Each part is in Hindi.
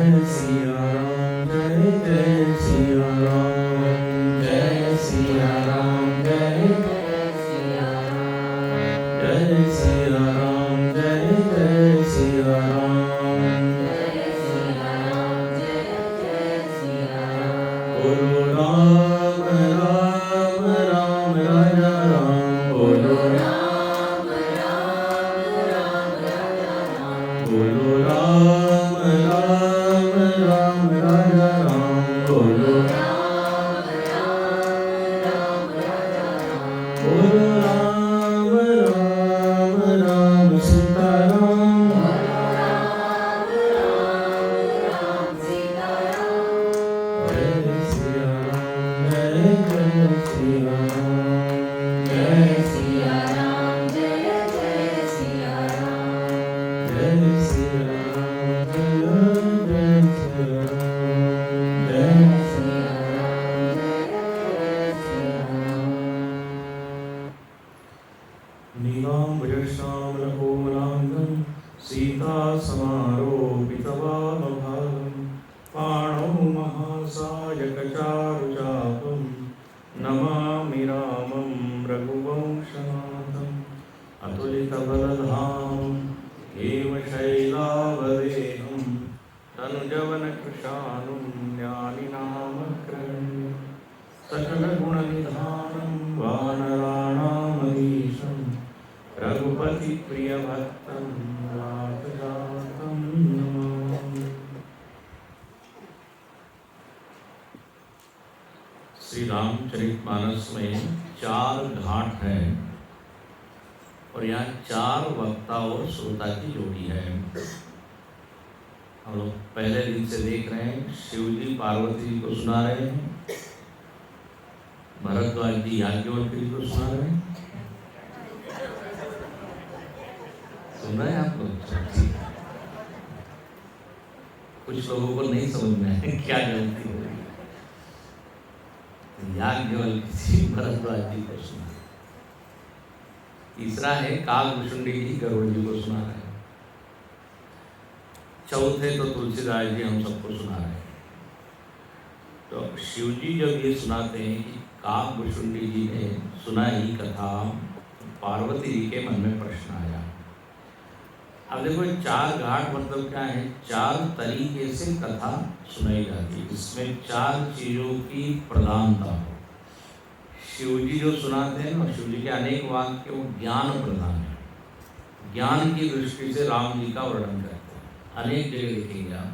जय सिया राम, जय जय सिया राम, जय सिया राम, जय जय सिया राम, जय सिया राम, जय जय सिया राम, जय सिया राम, जय जय सिया राम। बोलो राम राम राम राजा राम, बोलो राम राम राम राजा राम, बोलो राम राम राम राजा राम, बोलो राम राम राम राजा राम, बोलो राम राम राम सीता राम, बोलो राम राम राम सीता राम। जय सिया राम, जय जय सिया राम, जय सिया राम, जय जय सिया राम, जय सिया राम, जय जय सिया राम, जय सिया राम, जय जय सिया राम। नीलाम्बरश्यामलकोमलाङ्गं सीतासमारोपितवामभागं पाणौ महासायकचारुचापं नमामि रामं रघुवंशनाथम् अतुलितबलधामं हेमशैलावदेहं तनुजवनकृशानुं ज्ञानिनामग्रगण्यं सकलगुणनिधानं वानराणामधीशं रघुपतिप्रियभक्तं वातजातं नमामि। श्री रामचरितमानस में 4 घाट हैं और यहाँ 4 वक्ता और श्रोता की जोड़ी है। हम लोग पहले दिन से देख रहे हैं, शिव जी पार्वती जी को सुना रहे हैं, भरद्वाज जी याज्ञवल्क्य जी को सुना रहे हैं। सुन रहे हैं आप लोग? कुछ लोगों को नहीं समझ में है क्या गलती हो रही है। याज्ञवल्क्य जी भरद्वाज जी को सुना, तीसरा है काकभुषुंडी जी गरुड़ जी को सुना रहे हैं, चौथे तो तुलसीदास जी हम सबको सुना रहे हैं। तो शिव जी जब ये सुनाते हैं कि काकभुषुंडी जी ने सुना ही कथा, पार्वती जी के मन में प्रश्न आया। अब देखो 4 घाट मतलब क्या है? 4 तरीके से कथा सुनाई जाती है, इसमें 4 चीजों की प्रधानता हो। शिव जी जो सुनाते हैं ना, शिव जी के अनेक वाक्य वो ज्ञान प्रधान है, ज्ञान की दृष्टि से राम जी का वर्णन करते हैं। अनेक जगह देखेंगे आप,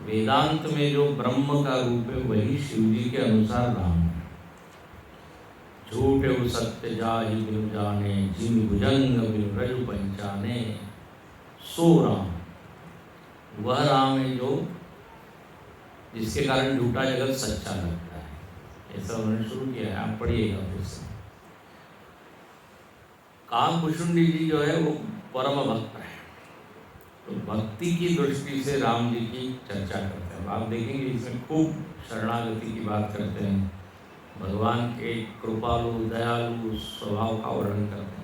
वेदांत में जो ब्रह्म का रूप है वही शिव जी के अनुसार राम है। झूठे वो सत्य जाहि बिनु जाने, जिमि भुजंग बिनु रजु पंचाने, सो राम, वह राम है जो जिसके कारण झूठा जगत सच्चा लगता है। ऐसा उन्होंने शुरू किया है, आप पढ़िएगा फिर से। काकभुषुंडी जी जो है वो परम भक्त है, तो भक्ति की दृष्टि से राम जी की चर्चा करते हैं। आप देखेंगे इसमें खूब शरणागति की बात करते हैं, भगवान के कृपालु दयालु स्वभाव का वर्णन करते हैं।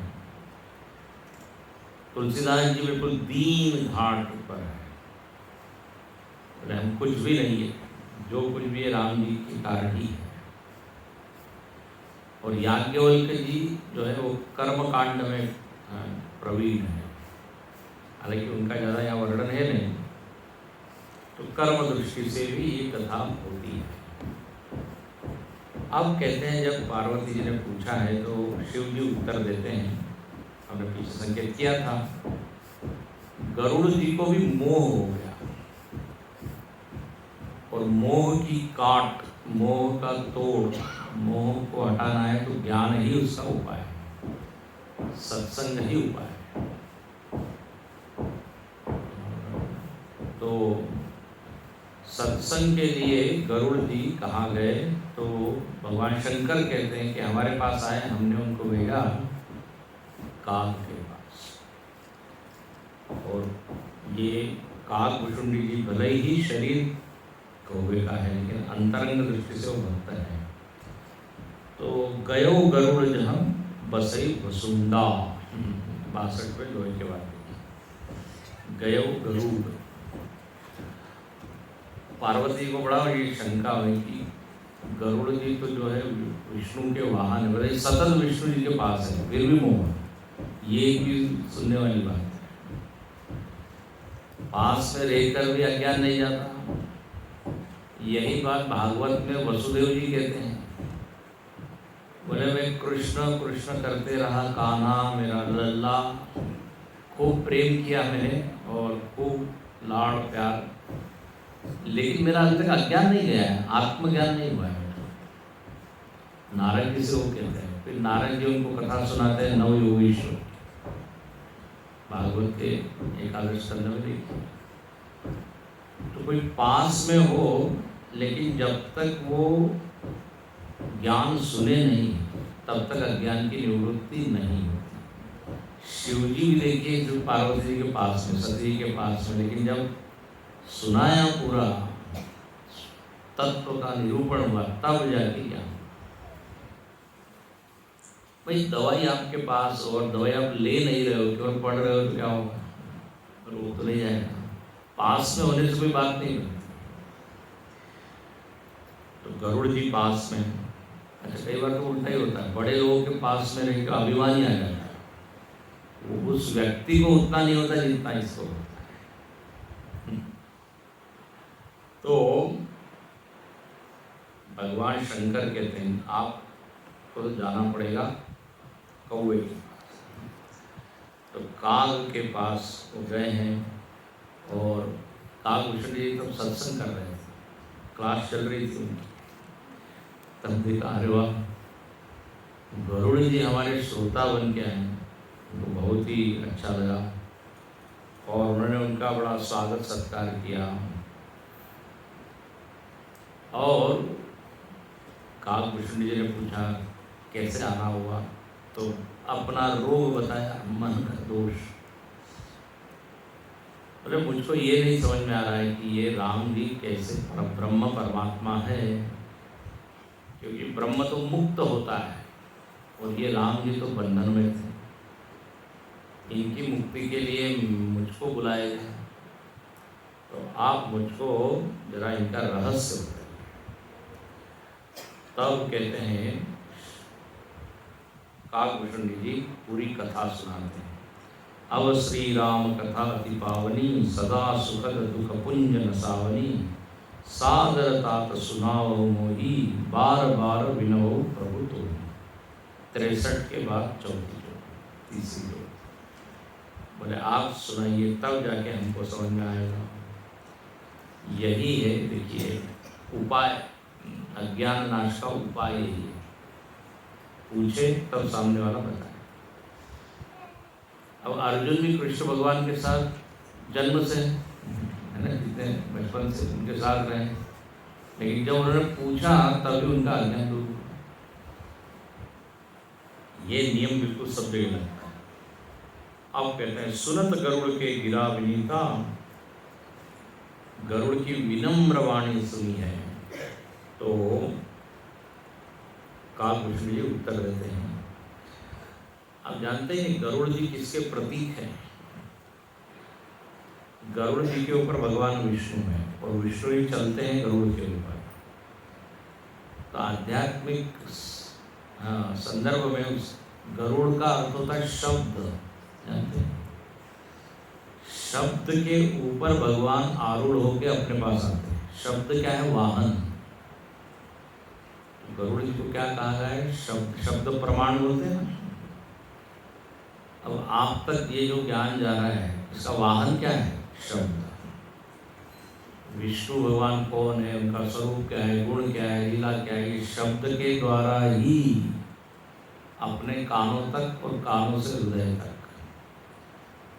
तुलसीदास जी बिल्कुल दीन घाट पर है, हम कुछ भी नहीं है, जो कुछ भी है राम जी के कारण ही है। और याज्ञवल्क्य जी जो है वो कर्म कांड में प्रवीण है, हालांकि उनका ज़्यादा यहाँ वर्णन है नहीं, तो कर्म दृष्टि से भी ये कथा होती है। अब कहते हैं जब पार्वती जी ने पूछा है तो शिव जी उत्तर देते हैं, हमने पीछे संकेत किया था, गरुड़ जी को भी मोह हो गया, और मोह की काट, मोह का तोड़, मोह को हटाना है तो ज्ञान ही उसका उपाय है, सत्संग ही उपाय है। तो सत्संग के लिए गरुड़ जी कहाँ गए? तो भगवान शंकर कहते हैं कि हमारे पास आए, हमने उनको भेजा काक के पास। और ये काकभुषुंडी जी भले ही शरीर कौवे का है, लेकिन अंतरंग दृष्टि से वो भक्त है। तो गयो गरुड़ जहाँ बसई वसुंदा, 62 पे लोहे के बाद गयो गरुड़। पार्वती को बड़ा ये शंका हुई कि गरुड़ जी तो जो है विष्णु के वाहन है, बोले सतत विष्णु जी के पास है, फिर भी मोह। ये एक भी सुनने वाली बात है। पास में रहकर भी अज्ञान नहीं जाता। यही बात भागवत में वसुदेव जी कहते हैं, बोले मैं कृष्ण कृष्ण करते रहा कान्हा मेरा लल्ला, खूब प्रेम किया मैंने और खूब लाड़ प्यार, लेकिन मेरा अभी तक अज्ञान नहीं गया है, आत्मज्ञान नहीं हुआ है। नारद जी से वो कहते हैं, फिर नारद जी उनको कथा सुनाते हैं नव योगेश्वर, भागवत के एकादश स्कंद में देखिए। तो कोई पास में हो लेकिन जब तक वो ज्ञान सुने नहीं तब तक अज्ञान की निवृत्ति नहीं होती। शिव जी भी देखिए जो पार्वती जी के पास में, सती के पास में, लेकिन जब सुनाया पूरा तत्व का निरूपण हुआ तब जाके क्या। भाई दवाई आपके पास और दवाई आप ले नहीं रहे हो, केवल पढ़ रहे हो तो क्या होगा, रोग तो नहीं जाएगा। पास में होने से कोई बात नहीं बनती। तो गरुड़ जी पास में, अच्छा कई बार तो उल्टा ही होता है, बड़े लोगों के पास में रहकर अभिमानी आ जाता है, वो उस व्यक्ति को उतना नहीं होता जितना इसको होता है। तो भगवान शंकर कहते हैं आपको तो जाना पड़ेगा कौवे के पास। तो काग के पास वो गए हैं और कागभूषण जी तब सत्संग कर रहे थे, क्लास चल रही थी उनकी। तब देखा अरे वाह गरुड़ जी हमारे श्रोता बन के आए, उनको बहुत ही अच्छा लगा और उन्होंने उनका बड़ा स्वागत सत्कार किया। और कागभूषण जी ने पूछा कैसे आना हुआ, तो अपना रोग बताया, मन का दोष। बोले मुझको ये नहीं समझ में आ रहा है कि ये राम जी कैसे ब्रह्म परमात्मा है, क्योंकि ब्रह्म तो मुक्त होता है और ये राम जी तो बंधन में थे, इनकी मुक्ति के लिए मुझको बुलाए गए, तो आप मुझको जरा इनका रहस्य बताइए। तब कहते हैं कागभूषण जी पूरी कथा सुनाते हैं। अब श्री राम कथा अति पावनी, सदा सुखद दुख पुंज नसावनी, सादर तात सुनाओ मोही, बार बार विनो प्रभु तो। 63 के बाद चौथी जो तीसरी जो, बोले आप सुनाइए तब जाके हमको समझ में आएगा। यही है देखिए उपाय, अज्ञान नाश का उपाय यही है, पूछे तब सामने वाला बताए। अब अर्जुन भी कृष्ण भगवान के साथ जन्म से है ना, जितने बचपन से उनके साथ रहे, लेकिन जब उन्होंने पूछा तभी उनका अज्ञान दूर हुआ। ये नियम बिल्कुल सब जगह लगता है। अब कहते हैं सुनत गरुड़ के गिरा विनीता, गरुड़ की विनम्र वाणी सुनी है। तो कागभूषण जी उत्तर देते हैं, आप जानते हैं गरुड़ जी किसके प्रतीक हैं? गरुड़ जी के ऊपर भगवान विष्णु है और विष्णु ही चलते हैं गरुड़ के ऊपर। तो आध्यात्मिक संदर्भ में उस गरुड़ का अर्थ होता है शब्द, जानते हैं? शब्द के ऊपर भगवान आरूढ़ होकर अपने पास आते हैं। शब्द क्या है? वाहन। गरुड़ जी को क्या कहा गया है? शब्द प्रमाण बोलते हैं ना। अब आप तक ये जो ज्ञान जा रहा है इसका वाहन क्या है? शब्द। विष्णु भगवान कौन है, उनका स्वरूप क्या है, गुण क्या है, लीला क्या है, इस शब्द के द्वारा ही अपने कानों तक और कानों से हृदय तक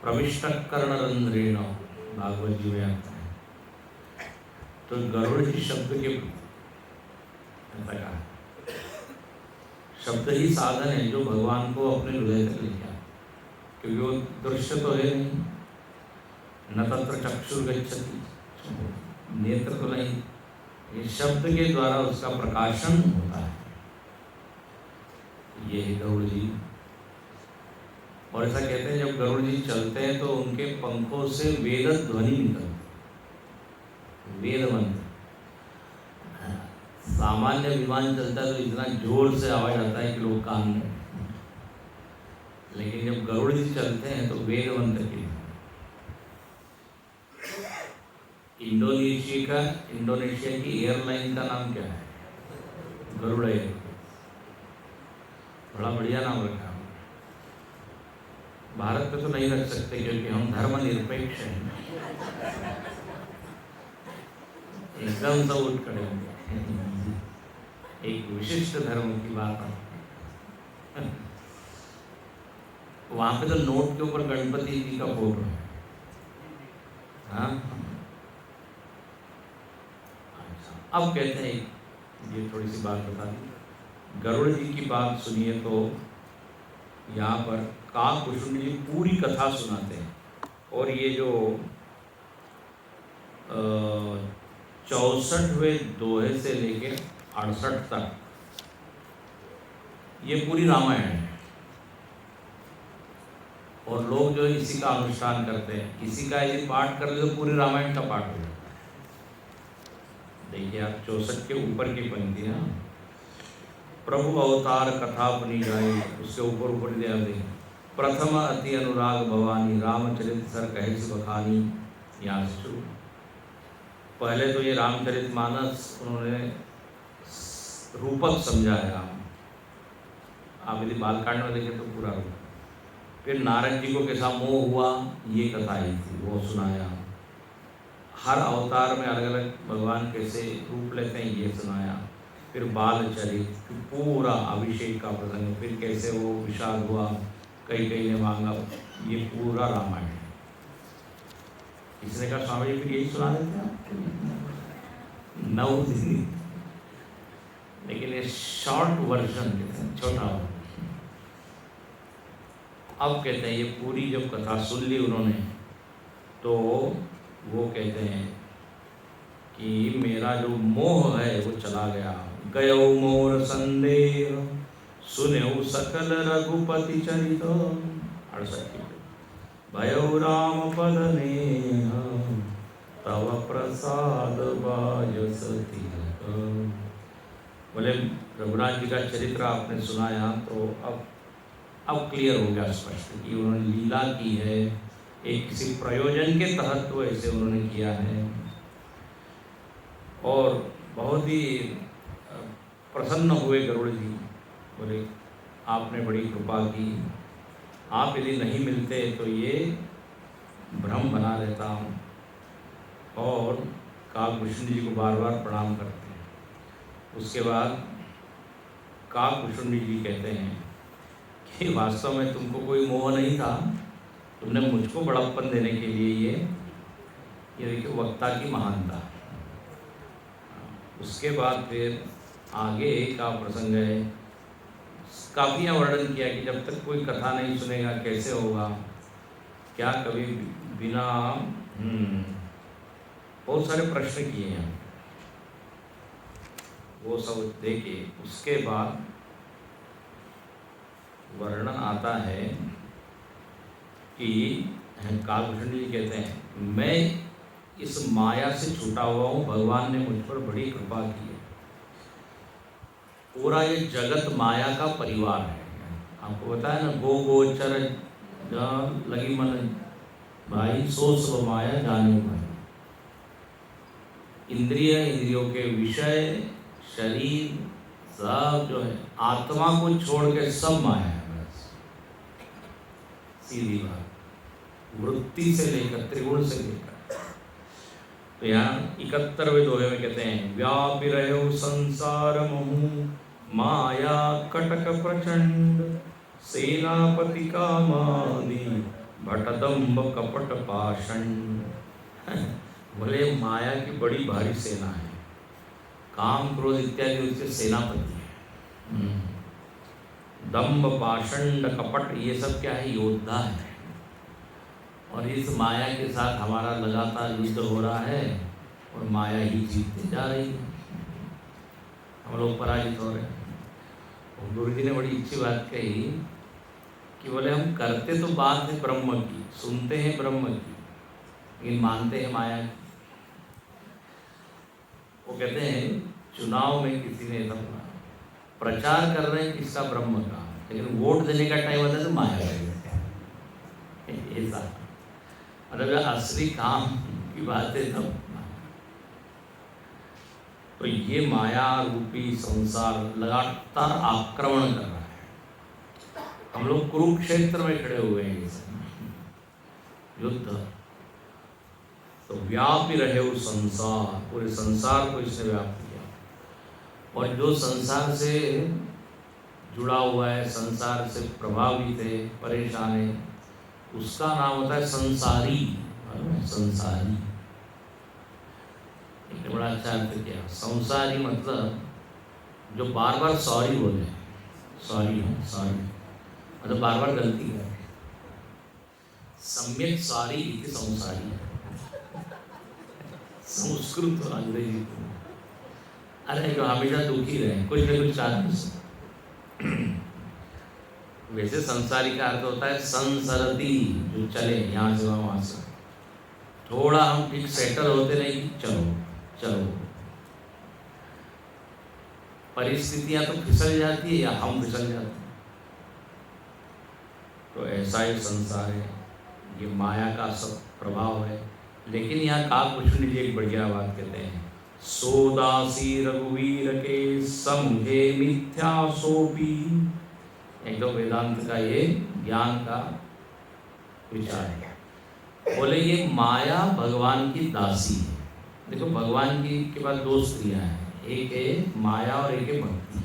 प्रविष्ट कर्णरंध्रेण, भागवत जी में आता है। तो गरुड़ जी शब्द के ऐसा कहा, शब्द ही साधन है जो भगवान को अपने हृदय तक लेके आता, क्योंकि वो दृश्य तो है नहीं, न तत्र चक्षुर्गच्छति, नेत्र तो नहीं, ये शब्द के द्वारा उसका प्रकाशन होता है। ये है गरुड़ जी। और ऐसा कहते हैं जब गरुड़ जी चलते हैं तो उनके पंखों से वेद ध्वनि निकलती, वेद मंत्र। सामान्य विमान चलता है तो इतना जोर से आवाज आता है कि लोग कान में, लेकिन जब गरुड़ जी चलते हैं तो वेदवंत की। इंडोनेशिया की एयरलाइन का नाम क्या है? गरुड़ एयर। बड़ा बढ़िया नाम रखा है। भारत में तो नहीं रख सकते क्योंकि हम धर्मनिरपेक्ष हैं, एकदम सब उठ खड़े होंगे। एक विशिष्ट धर्म की बात है। वहां पे तो नोट के ऊपर गणपति जी का फोटो है। हाँ, अच्छा, अब कहते हैं ये थोड़ी सी बात बता दी। गरुड़ जी की बात सुनिए तो यहाँ पर काकभूषुंड जी पूरी कथा सुनाते हैं। और ये जो 64वें दोहे से लेकर 68 तक ये पूरी रामायण है। और लोग जो इसी का अनुष्ठान करते हैं, इसी का यदि पाठ कर ले तो पूरी रामायण का पाठ हो जाता है। देखिए आप 64 के ऊपर की पंक्ति ना, प्रभु अवतार कथा बनी जाए, उसके ऊपर दिया दे। प्रथम अति अनुराग भवानी, रामचरित सर कहे से बखानी। यहाँ से शुरू। पहले तो ये रामचरित मानस उन्होंने रूपक समझा है राम। आप यदि बालकांड में देखें तो पूरा रूप। फिर नारद जी को कैसा मोह हुआ ये कथा आई थी, वो सुनाया। हर अवतार में अलग अलग भगवान कैसे रूप लेते हैं ये सुनाया। फिर बालचरित, फिर पूरा अभिषेक का प्रसंग, फिर कैसे वो विषाद हुआ, कई ने मांगा, ये पूरा रामायण है। इसने कहा स्वामी जी फिर यही सुना देते हैं 9 दिन, लेकिन ये शॉर्ट वर्जन, छोटा हो। अब कहते हैं ये पूरी जब कथा सुन ली उन्होंने तो वो कहते हैं कि मेरा जो मोह है वो चला गया। गयो मोर संदेह सुनेऊ सकल रघुपति चरित। 68 भयो राम पद नेह तव प्रसाद बाजसति। बोले रघुनाथ जी का चरित्र आपने सुनाया तो अब क्लियर हो गया स्पष्ट कि उन्होंने लीला की है, एक किसी प्रयोजन के तहत तो ऐसे उन्होंने किया है। और बहुत ही प्रसन्न हुए गरुड़ जी। बोले आपने बड़ी कृपा की, आप यदि नहीं मिलते तो ये भ्रम बना रहता हूँ। और काकभूषुंड जी को बार बार प्रणाम करते हैं। उसके बाद काकभूषुंड जी कहते हैं कि वास्तव में तुमको कोई मोह नहीं था, तुमने मुझको बड़प्पन देने के लिए ये देखिए वक्ता की महानता। उसके बाद फिर आगे का प्रसंग है, काफ़ी वर्णन किया कि जब तक कोई कथा नहीं सुनेगा कैसे होगा, क्या कभी बिना बहुत सारे प्रश्न किए हैं, वो सब देखिए। उसके बाद वर्णन आता है कि काकभूषुंड जी कहते हैं मैं इस माया से छूटा हुआ हूँ, भगवान ने मुझ पर बड़ी कृपा की है। पूरा ये जगत माया का परिवार है। आपको बताया ना, गो गोचर लगी मन भाई, सो सब माया जाने भाई। इंद्रियों के विषय, शरीर सब जो है, आत्मा को छोड़ के सब माया है। बस सीधी बात, वृत्ति से लेकर त्रिगुण से लेकर। तो यहाँ 71वें दोहे में कहते हैं व्यापी रहो संसार महु, माया कटक प्रचंड, सेनापति का मादी भटदम्ब कपट पाषंड। बोले माया की बड़ी भारी सेना है, काम क्रोध इत्यादि उसके सेनापति है। दम्भ पाषंड कपट ये सब क्या है, योद्धा है। और इस माया के साथ हमारा लगातार युद्ध हो रहा है और माया ही जीतते जा रही है, हम लोग पराजित हो रहे हैं। गुरु जी ने बड़ी अच्छी बात कही कि बोले हम करते तो बात है ब्रह्म की, सुनते हैं ब्रह्म की, लेकिन मानते हैं माया की। वो कहते हैं चुनाव में किसी ने ऐसा बोला, प्रचार कर रहे हैं किसका, ब्रह्म का, लेकिन वोट देने का टाइम आता है तो माया का ऐसा, मतलब असली काम की बात है तब। तो ये माया रूपी संसार लगातार आक्रमण कर रहा है। हम लोग कुरुक्षेत्र में खड़े हुए हैं, युद्ध। तो व्याप ही रहे वो संसार, पूरे संसार को इसने व्याप्त किया। और जो संसार से जुड़ा हुआ है, संसार से प्रभावित है, परेशान है, उसका नाम होता है संसारी। संसारी एक बड़ा अच्छा अर्थ किया। संसारी मतलब जो बार बार सॉरी बोले, सॉरी मतलब बार बार गलती करे। सम्यक सारी इति संसारी, संस्कृत और अंग्रेजी। अरे जो हमेशा दुखी रहे, कुछ न कुछ चाहते। वैसे संसारी का अर्थ होता है संसरती, जो चले यहाँ से वहाँ से। थोड़ा हम ठीक सेटल होते नहीं कि चलो चलो, परिस्थितियां तो फिसल जाती है या हम फिसल जाते हैं। तो ऐसा ही संसार है, ये माया का सब प्रभाव है। लेकिन यहाँ काकभूषण जी एक बढ़िया बात कहते हैं, सोदासी रघुवीर के समुझे मिथ्या सोपी। एकदम वेदांत का ये ज्ञान का विचार है। बोले ये माया भगवान की दासी है। देखो भगवान की के पास दो स्त्रियां हैं, एक है माया और एक है भक्ति।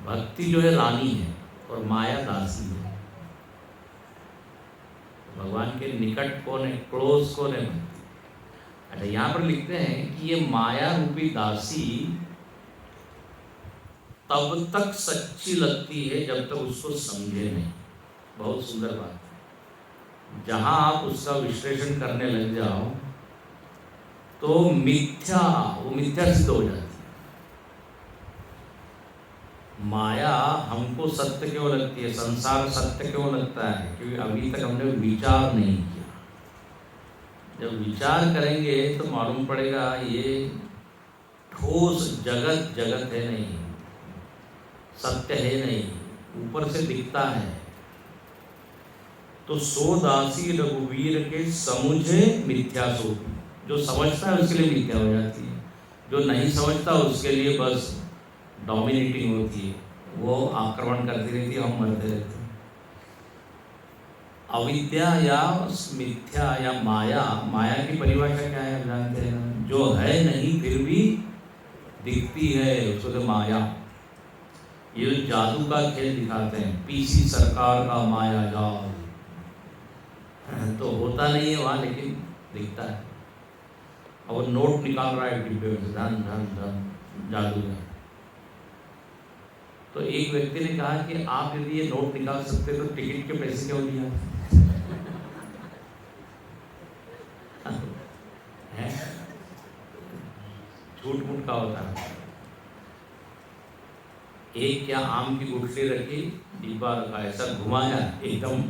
भक्ति जो है रानी है और माया दासी है। भगवान के निकट कौन है, क्लोज कौन है, भक्ति। अच्छा यहाँ पर लिखते हैं कि ये माया रूपी दासी तब तक सच्ची लगती है जब तक उसको समझे नहीं। बहुत सुंदर बात है। जहां आप उसका विश्लेषण करने लग जाओ तो मिथ्या, वो मिथ्या सिद्ध हो जाती है। माया हमको सत्य क्यों लगती है, संसार सत्य क्यों लगता है, क्योंकि अभी तक हमने विचार नहीं किया। जब विचार करेंगे तो मालूम पड़ेगा ये ठोस जगत जगत है नहीं, सत्य है नहीं, ऊपर से दिखता है। तो सो दासी रघुवीर के समुझे मिथ्या सो, जो समझता है उसके लिए मिथ्या हो जाती है, जो नहीं समझता उसके लिए बस डोमिनेटिंग होती है, वो आक्रमण करती रहती है, हम मरते रहते हैं। अविद्या या मिथ्या या माया, माया की परिभाषा क्या है जानते हैं, जो है नहीं फिर भी दिखती है, उसको तो माया। ये जादू का खेल दिखाते हैं, पीसी सरकार का माया जाल, तो होता नहीं है वहाँ लेकिन दिखता है। और नोट निकाल रहा है डिब्बे में, धन धन धन जादू है। तो एक व्यक्ति ने कहा कि आप यदि ये नोट निकाल सकते तो टिकट के पैसे क्यों दिया है? झूठ मूठ का होता है। एक क्या आम की गुठली रखी, डिब्बा रखा, ऐसा घुमाया, एकदम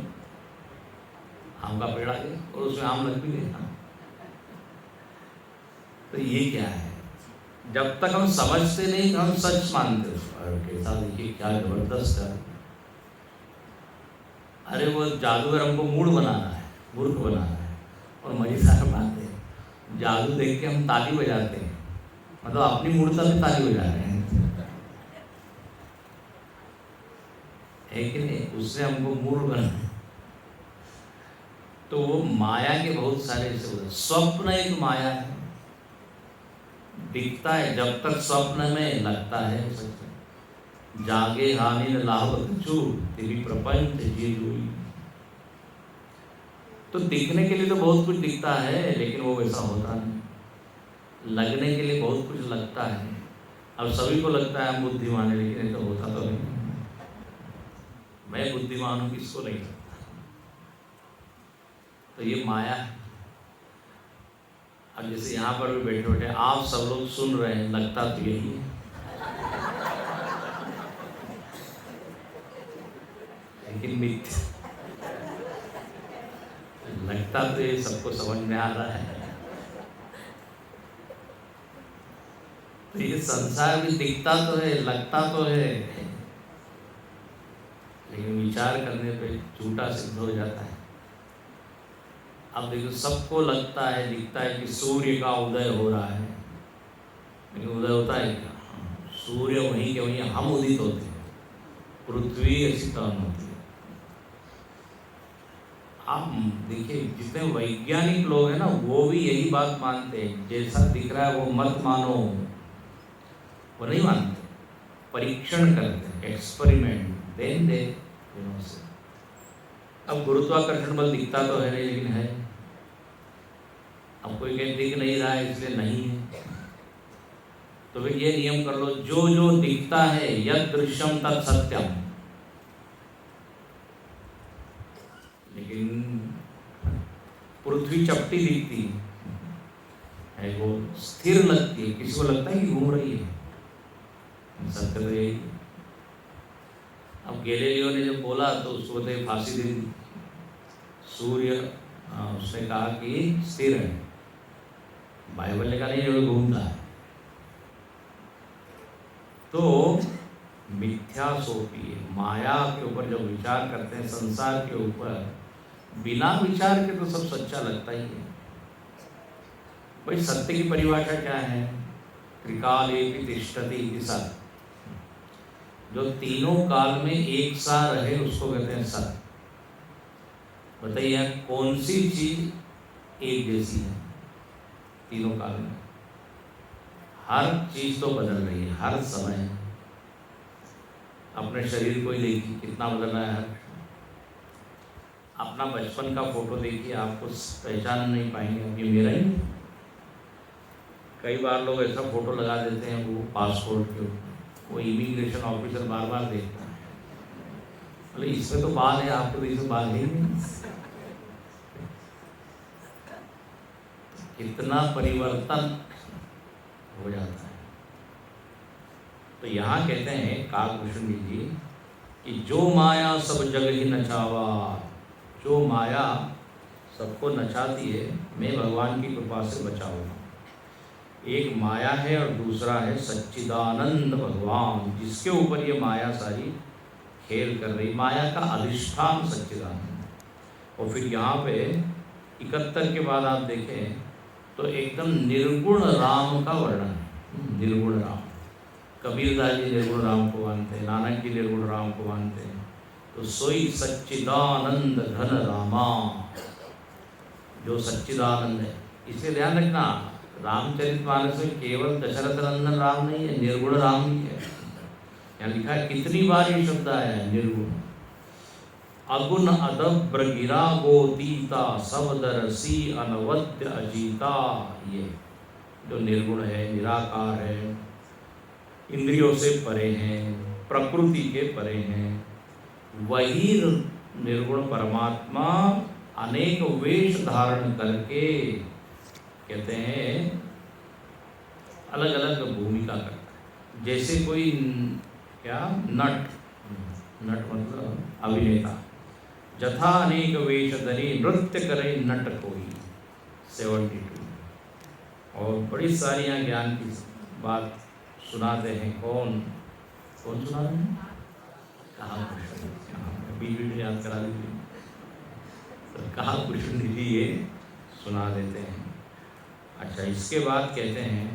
आम का पेड़ आ गया और उसमें आम लग भी गया। तो ये क्या है, जब तक हम समझते नहीं हम सच मानते हैं। कैसा देखिए क्या जबरदस्त है। अरे वो जादूगर हमको मूड बनाना है, मूर्ख बनाना है। और मजेदार बात है, जादू देख के हम ताली बजाते हैं, मतलब अपनी मूर्ता में ताली बजा रहे हैं, है कि नहीं? उससे हमको मूड बनाना। तो वो माया के बहुत सारे ऐसे, स्वप्न एक माया है, दिखता है जब तक स्वप्न में लगता है सच। जागे हानि न लाभ कछु, तेरी प्रपंच जी हुई। तो दिखने के लिए तो बहुत कुछ दिखता है लेकिन वो वैसा होता नहीं। लगने के लिए बहुत कुछ लगता है। अब सभी को लगता है हम बुद्धिमान है, लेकिन तो होता तो नहीं। मैं बुद्धिमान हूँ किसको नहीं लगता। तो ये माया है। अब जैसे यहाँ पर भी बैठे बैठे आप सब लोग सुन रहे हैं, लगता तो यही है, लेकिन मिथ्या लगता तो ये सबको समझ में आ रहा है। तो ये संसार भी दिखता तो है, लगता तो है, लेकिन विचार करने पे झूठा सिद्ध हो जाता है। अब देखो, सबको लगता है, दिखता है कि सूर्य का उदय हो रहा है, लेकिन उदय होता है क्या? सूर्य वहीं के वहीं हम उदित होते हैं, पृथ्वी ऐसी टर्न होती है। आप देखिए, जितने वैज्ञानिक लोग हैं ना, वो भी यही बात मानते हैं, जैसा दिख रहा है वो मत मानो, वो नहीं मानते, परीक्षण करते हैं, एक्सपेरिमेंट, देन दे से। अब गुरुत्वाकर्षण बल दिखता तो है नहीं, लेकिन है। अब कोई कहीं दिख नहीं रहा है इसलिए नहीं है, तो फिर ये नियम कर लो, जो जो दिखता है यद दृश्यम तत् सत्यम। लेकिन पृथ्वी चपटी दिखती है, वो स्थिर लगती है, किसी को लगता है कि घूम रही है, सत्य तो यही। अब गैलीलियो ने जब बोला तो उसको तो फांसी दे दी। सूर्य उसने कहा कि स्थिर है, बाइबल ने कहा नहीं, जो घूमता है। तो मिथ्या सोपी, माया के ऊपर जब विचार करते हैं, संसार के ऊपर बिना विचार के, तो सब सच्चा लगता ही है। भाई सत्य की परिभाषा क्या है? त्रिकालेपि तिष्ठति इति सत्। जो तीनों काल में एक सा रहे उसको कहते हैं सत्य। बताइए कौन सी चीज एक जैसी है तीनों काल में? हर चीज तो बदल रही है हर समय। अपने शरीर को ही देखिए कितना बदल रहा है। अपना बचपन का फोटो देखिए, आपको पहचान नहीं पाएंगे, अब ये मेरा ही है। कई बार लोग ऐसा फोटो लगा देते हैं वो पासपोर्ट के ऊपर, वो इमिग्रेशन ऑफिसर बार बार देखता है, बोले इसमें तो बाल है, आपके तो इसमें बाल ही नहीं। कितना परिवर्तन हो जाता है। तो यहाँ कहते हैं काकभूषुंडी जी कि जो माया सब जग ही नचावा, जो माया सबको नचाती है, मैं भगवान की कृपा से बचाऊंगा। एक माया है और दूसरा है सच्चिदानंद भगवान, जिसके ऊपर ये माया सारी खेल कर रही। माया का अधिष्ठान सच्चिदानंद। और फिर यहाँ पे 71 के बाद आप देखें तो एकदम निर्गुण राम का वर्णन है। निर्गुण राम, कबीरदास जी निर्गुण राम को मानते हैं, नानक जी निर्गुण राम को मानते हैं। तो सोई सच्चिदानंद घन रामा, जो सच्चिदानंद है। इसे ध्यान रखना, रामचरितमानस में केवल दशरथ नंदन राम नहीं है, निर्गुण राम भी है। यहाँ लिखा है, कितनी बार ये शब्द आया है निर्गुण। अगुण अदब्र गिरा गोतीता सबदरसी अनवद्य अजीता। ये जो निर्गुण है, निराकार है, इंद्रियों से परे हैं, प्रकृति के परे हैं, वही निर्गुण परमात्मा अनेक वेश धारण करके कहते हैं अलग अलग भूमिका करता है। जैसे कोई क्या नट मतलब अभिनेता, जथा अनेक वेश धरी नृत्य करे नट कोई। 72। और बड़ी सारी यहाँ ज्ञान की बात सुनाते हैं। कौन सुना रहे हैं? कहा बीच याद करा दीजिए। तो कहा कृष्ण जी ये सुना देते हैं। अच्छा, इसके बाद कहते हैं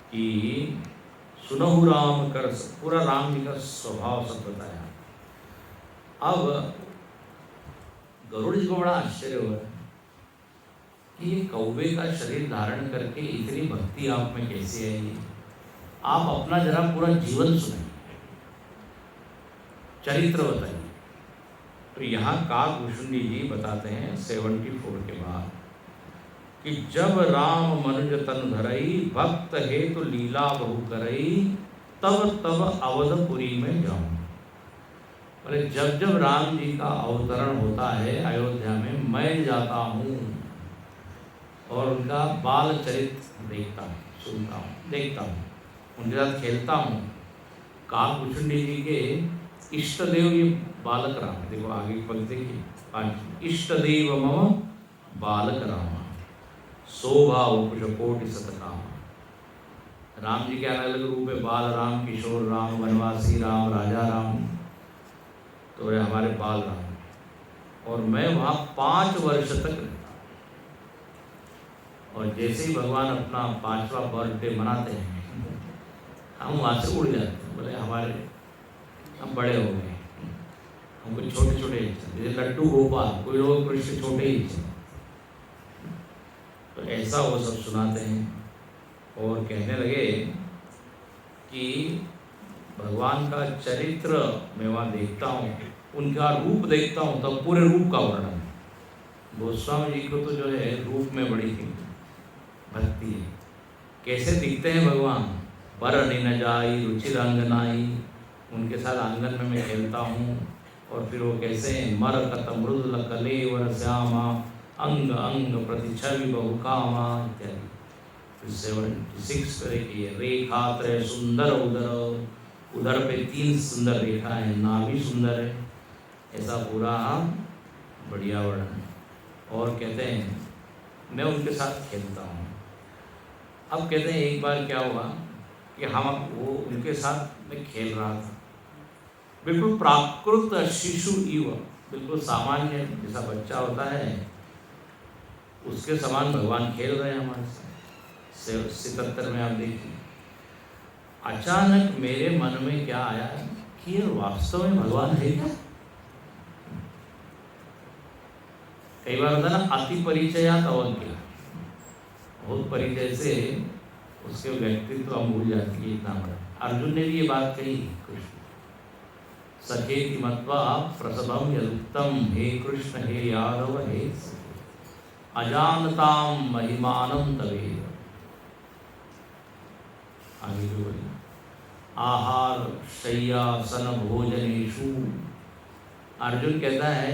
कि सुनहु राम कर, पूरा राम जी का स्वभाव सब बताया। अब गरुड़ जी को बड़ा आश्चर्य हुआ कि ये कौवे का शरीर धारण करके इतनी भक्ति आप में कैसे आई। आप अपना जरा पूरा जीवन सुनाइए, चरित्र बताइए। तो यहाँ काकभूषुंडी जी बताते हैं 74 के बाद कि जब राम मनुज तन धरई, भक्त हेतु लीला बहु करई, तब तब अवधपुरी में जाऊं। बोले जब जब राम जी का अवतरण होता है अयोध्या में, मैं जाता हूँ और उनका बाल चरित्र देखता हूँ, सुनता हूँ, देखता हूँ, उनके साथ खेलता हूँ। काकभूषुंडी जी के इष्ट देव ये बालक राम है। देखो आगे पंक्ति की, इष्ट देव मम बालक राम, शोभा उपश कोटि सतकाम। राम जी के अलग अलग रूप है, बाल राम, किशोर राम, वनवासी राम, राजा राम। तो ये हमारे बाल राम। और मैं वहाँ 5 वर्ष तक रहता। और जैसे ही भगवान अपना 5वां बर्थडे मनाते हैं, हम वहाँ से उड़ जाते हैं। बोले हमारे हम बड़े हो गए, हमको छोटे छोटे जैसे लड्डू गोपाल, कोई लोग कृष्ण छोटे ही थे। तो ऐसा वो सब सुनाते हैं। और कहने लगे कि भगवान का चरित्र मैं वहाँ देखता हूँ, उनका रूप देखता हूँ, तो पूरे रूप का वर्णन। गोस्वामी जी को तो जो है रूप में बड़ी भक्ति है। कैसे दिखते हैं भगवान, बरनी न जाई रुचिर अंगनाई, उनके साथ आंगन में मैं खेलता हूँ। और फिर वो कैसे मरकत मृदुल कलेवर श्यामा, अंग अंग प्रति छवि बहुकामा इत्यादि। 76 पे देखिए, रेखा त्रय सुंदर उदर, उधर पे 3 सुंदर रेखा है, नाभि सुंदर है। ऐसा पूरा बढ़िया वर्णन। और कहते हैं मैं उनके साथ खेलता हूँ। अब कहते हैं एक बार क्या हुआ कि हम वो उनके साथ मैं खेल रहा था, बिल्कुल प्राकृत शिशु इव, बिल्कुल सामान्य जैसा बच्चा होता है उसके समान भगवान खेल रहे हैं हमारे साथ। 77 में आप देखिए, अचानक मेरे मन में क्या आया कि ये वास्तव में भगवान है क्या। कई बार होता ना, अति परिचयात अवज्ञा, बहुत परिचय से उसके व्यक्तित्व हम भूल जाती है, इतना बड़ा। अर्जुन ने भी ये बात कही कृष्ण, सखेति मत्वा प्रसभम यदुक्तम, हे कृष्ण हे यादव हे अजानताम महिमानम तवेद। आगे जो बोली, आहार शय्यासन भोजनेषु, अर्जुन कहता है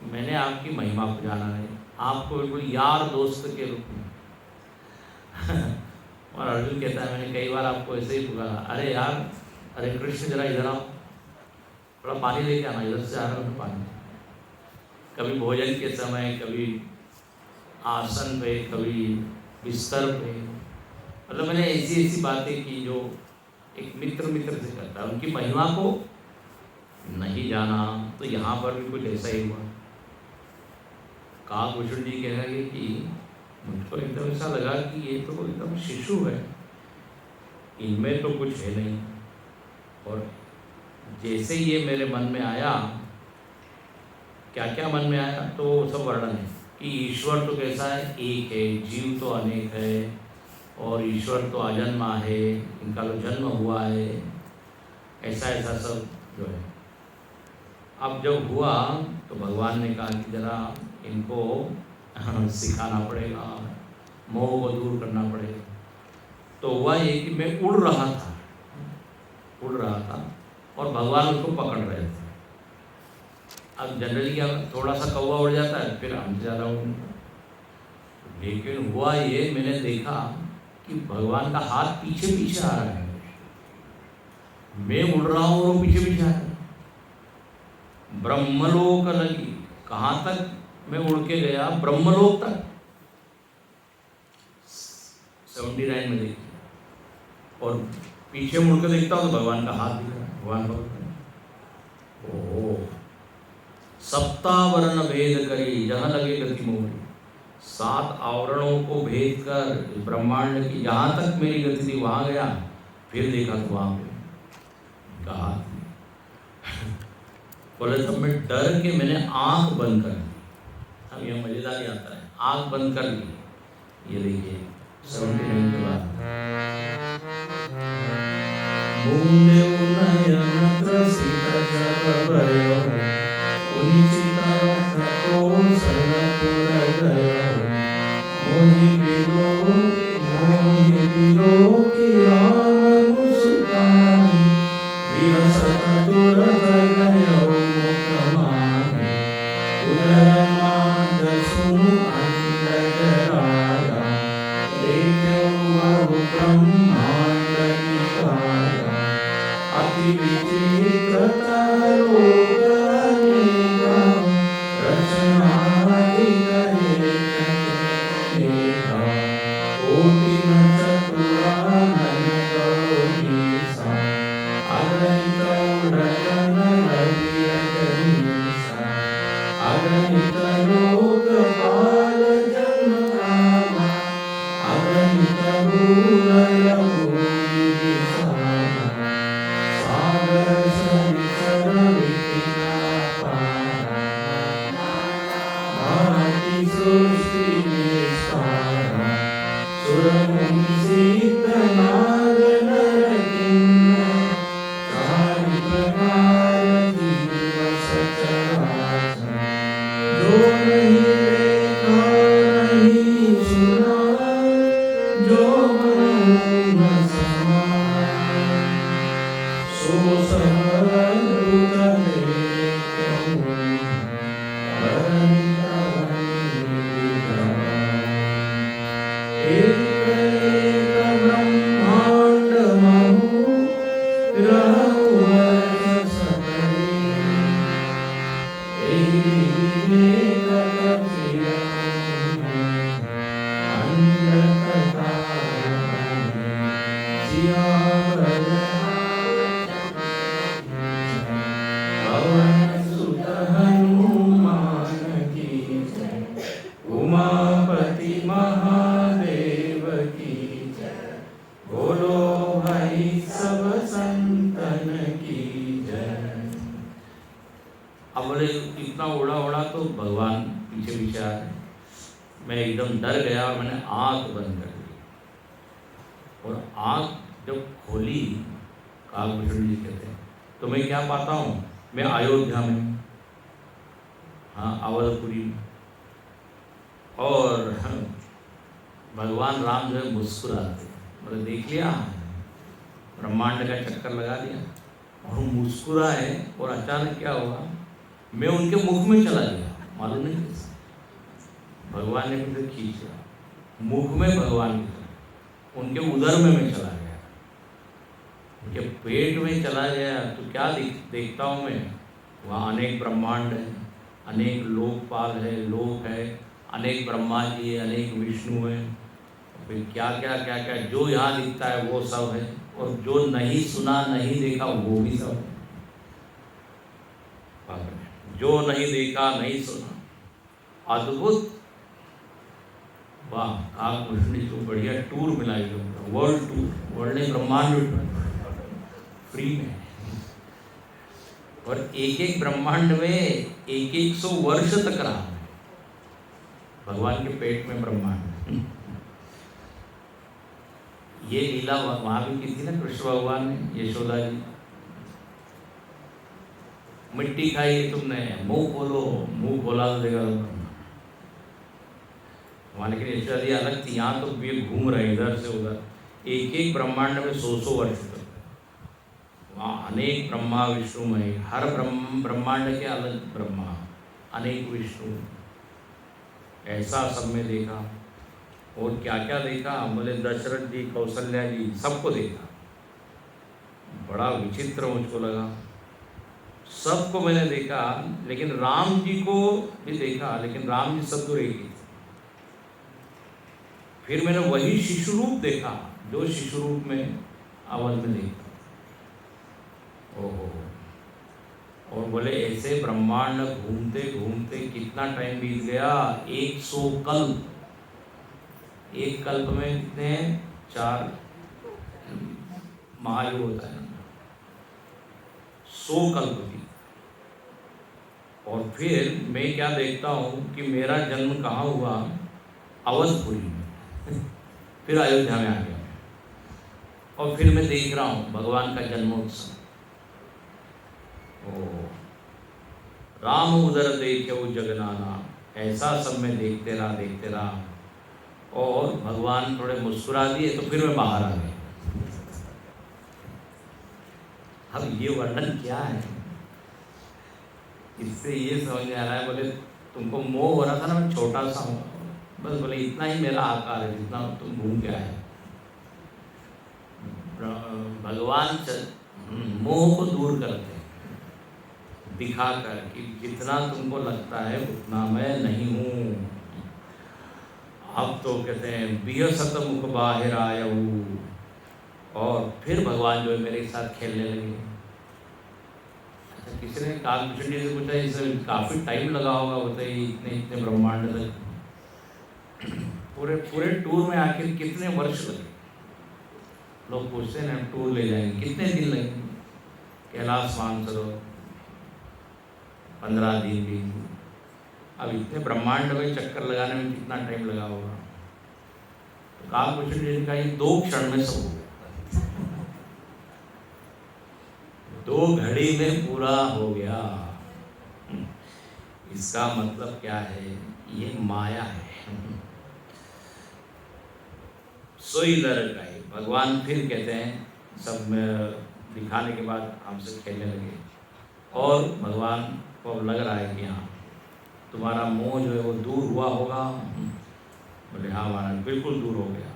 मैंने आपकी महिमा को जाना है, आपको बिल्कुल यार दोस्त के रूप में। और अर्जुन कहता है मैंने कई बार आपको ऐसे ही पुकारा, अरे यार, अरे कृष्ण जरा इधर आओ, थोड़ा पानी लेके आना, इधर से आ रहा हूँ पानी। कभी भोजन के समय, कभी आसन पे, कभी बिस्तर पे, मतलब मैंने ऐसी ऐसी बातें की जो एक मित्र मित्र से करता है। उनकी महिमा को नहीं जाना, तो यहाँ पर भी कुछ ऐसा ही हुआ। काकभूषण जी कह रहे हैं कि मुझको एकदम ऐसा लगा कि ये तो एकदम शिशु है, इनमें तो कुछ है नहीं। और जैसे ही ये मेरे मन में आया, क्या क्या मन में आया तो सब वर्णन है कि ईश्वर तो कैसा है, एक है, जीव तो अनेक है, और ईश्वर तो अजन्मा है, इनका तो जन्म हुआ है, ऐसा ऐसा सब जो है। अब जब हुआ तो भगवान ने कहा कि जरा इनको सिखाना पड़ेगा, मोह को दूर करना पड़ेगा। तो हुआ ये कि मैं उड़ रहा था और भगवान उसको पकड़ रहे थे। अब जनरली क्या, थोड़ा सा कौवा उड़ जाता है, फिर हम ज़्यादा उड़ेंगे। लेकिन हुआ ये, मैंने देखा कि भगवान का हाथ पीछे पीछे आ रहा है, मैं उड़ रहा हूँ और वो पीछे पीछे आ रहा है। ब्रह्मलोक लगी, कहाँ तक मैं उड़ के गया, ब्रह्मलोक तक। 79 में देखिए, और पीछे मुड़ के देखता हूँ तो भगवान का हाथ दिख रहा है, भगवान का। ओह, सप्तावरण भेद करी जहाँ लगे गति मोरी, 7 आवरणों को भेद कर ब्रह्मांड की जहाँ तक मेरी गति थी वहाँ गया, फिर देखा तो वहाँ पे कहा। बोले तब मैं डर के मैंने आंख बंद कर ली। अब यह मजेदार ही आता है, आंख बंद कर ली। ये देखिए 79 के बाद, मूंदे उन्नयन त्रसित जग भयो, उन्नीचित रखो सरपुर गयो, मोहि बिलो की राम सुताई, विरसत तुरत गयो मुकमाई, उदर मांद सुनु अंडज राया, देखो बहु ब्रह्मांड निकाया, अति विचित्र लोक मैं एकदम डर गया और मैंने आंख बंद कर ली। और आंख जब खोली, काकभूषण जी कहते हैं, तो मैं क्या पाता हूँ, मैं अयोध्या में, हाँ अवधपुरी में, और भगवान राम जो है मुस्कुराते, मतलब देख लिया ब्रह्मांड का चक्कर लगा लिया और मुस्कुराए। और अचानक क्या हुआ, मैं उनके मुख में चला गया, मालूम नहीं कैसे भगवान ने मुझे खींच लिया मुख में, भगवान की तरफ, उनके उदर में मैं चला गया, उनके पेट में चला गया। तो क्या देखता हूँ मैं, वहाँ अनेक ब्रह्मांड है, अनेक लोकपाल है, लोक है, अनेक ब्रह्मा जी है, अनेक विष्णु है, फिर क्या क्या क्या क्या जो यहाँ दिखता है वो सब है, और जो नहीं सुना नहीं देखा वो भी सब है। जो नहीं देखा नहीं सुना, अद्भुत। वाह, काकभूषण जी को बढ़िया टूर मिला, वर्ल्ड टूर, वर्ल्ड ने ब्रह्मांड फ्री में। और एक एक ब्रह्मांड में एक 100 वर्ष तक रहा है भगवान के पेट में ब्रह्मांड। ये लीला वहां भी की थी ना कृष्ण भगवान ने, यशोदा जी, मिट्टी खाई है तुमने, मुंह खोलो, मुंह खोला तो देगा वहां। लेकिन यशोदा जी अलग थी, यहाँ तो ये घूम रहे इधर से उधर, एक एक ब्रह्मांड में 100 वर्ष तक। वहाँ अनेक ब्रह्मा विष्णु में, हर ब्रह्मांड के अलग ब्रह्मा, अनेक विष्णु, ऐसा सब में देखा। और क्या क्या देखा, बोले दशरथ जी, कौशल्या जी, सबको देखा। बड़ा विचित्र मुझको लगा, सबको मैंने देखा, लेकिन राम जी को भी देखा, लेकिन राम जी सब तो एक ही थे। फिर मैंने वही शिशु रूप देखा जो शिशु रूप में अवध में देखा। ओहो, और बोले ऐसे ब्रह्मांड घूमते घूमते कितना टाइम बीत गया, 100 कल्प। एक कल्प में कितने 4 महायुग होता है, 100 कल्प की। और फिर मैं क्या देखता हूँ कि मेरा जन्म कहाँ हुआ, अवधपुरी में। फिर अयोध्या में आ गया, और फिर मैं देख रहा हूँ भगवान का जन्मोत्सव। राम उदर देखे जगनाना, ऐसा सब में देखते रहा। और भगवान थोड़े मुस्कुरा दिए, तो फिर मैं बाहर आ गया। अब ये वर्णन क्या है, इससे ये समझ में आ रहा है, बोले तुमको मोह हो रहा था ना, मैं छोटा सा हूँ, बस बोले इतना ही मेरा आकार है जितना तुम घूम के आए। भगवान मोह को दूर करते हैं, दिखाकर कि जितना तुमको लगता है उतना मैं नहीं हूँ। अब तो कहते हैं बिहसत मुख बाहिर आयऊ, और फिर भगवान जो है मेरे साथ खेलने लगे। अच्छा, किसी ने काकभूषण जी से पूछा, इसमें काफ़ी टाइम लगा होगा, बताइए इतने ब्रह्मांड तक, पूरे टूर में आखिर कितने वर्ष लगे। लोग पूछते हैं ना, टूर ले जाएंगे कितने दिन लगेंगे, कैलाश मानसरोवर 15 दिन भी। अब इतने ब्रह्मांड में चक्कर लगाने में कितना टाइम लगा होगा। तो काकभूषण जी का ये 2 क्षण में सब हो गया, 2 घड़ी में पूरा हो गया। इसका मतलब क्या है, ये माया है। सोई दर का भगवान फिर कहते हैं, सब दिखाने के बाद हमसे खेलने लगे। और भगवान को अब लग रहा है कि हाँ तुम्हारा मोह जो है वो दूर हुआ होगा। बोले हाँ महाराज, बिल्कुल दूर हो गया।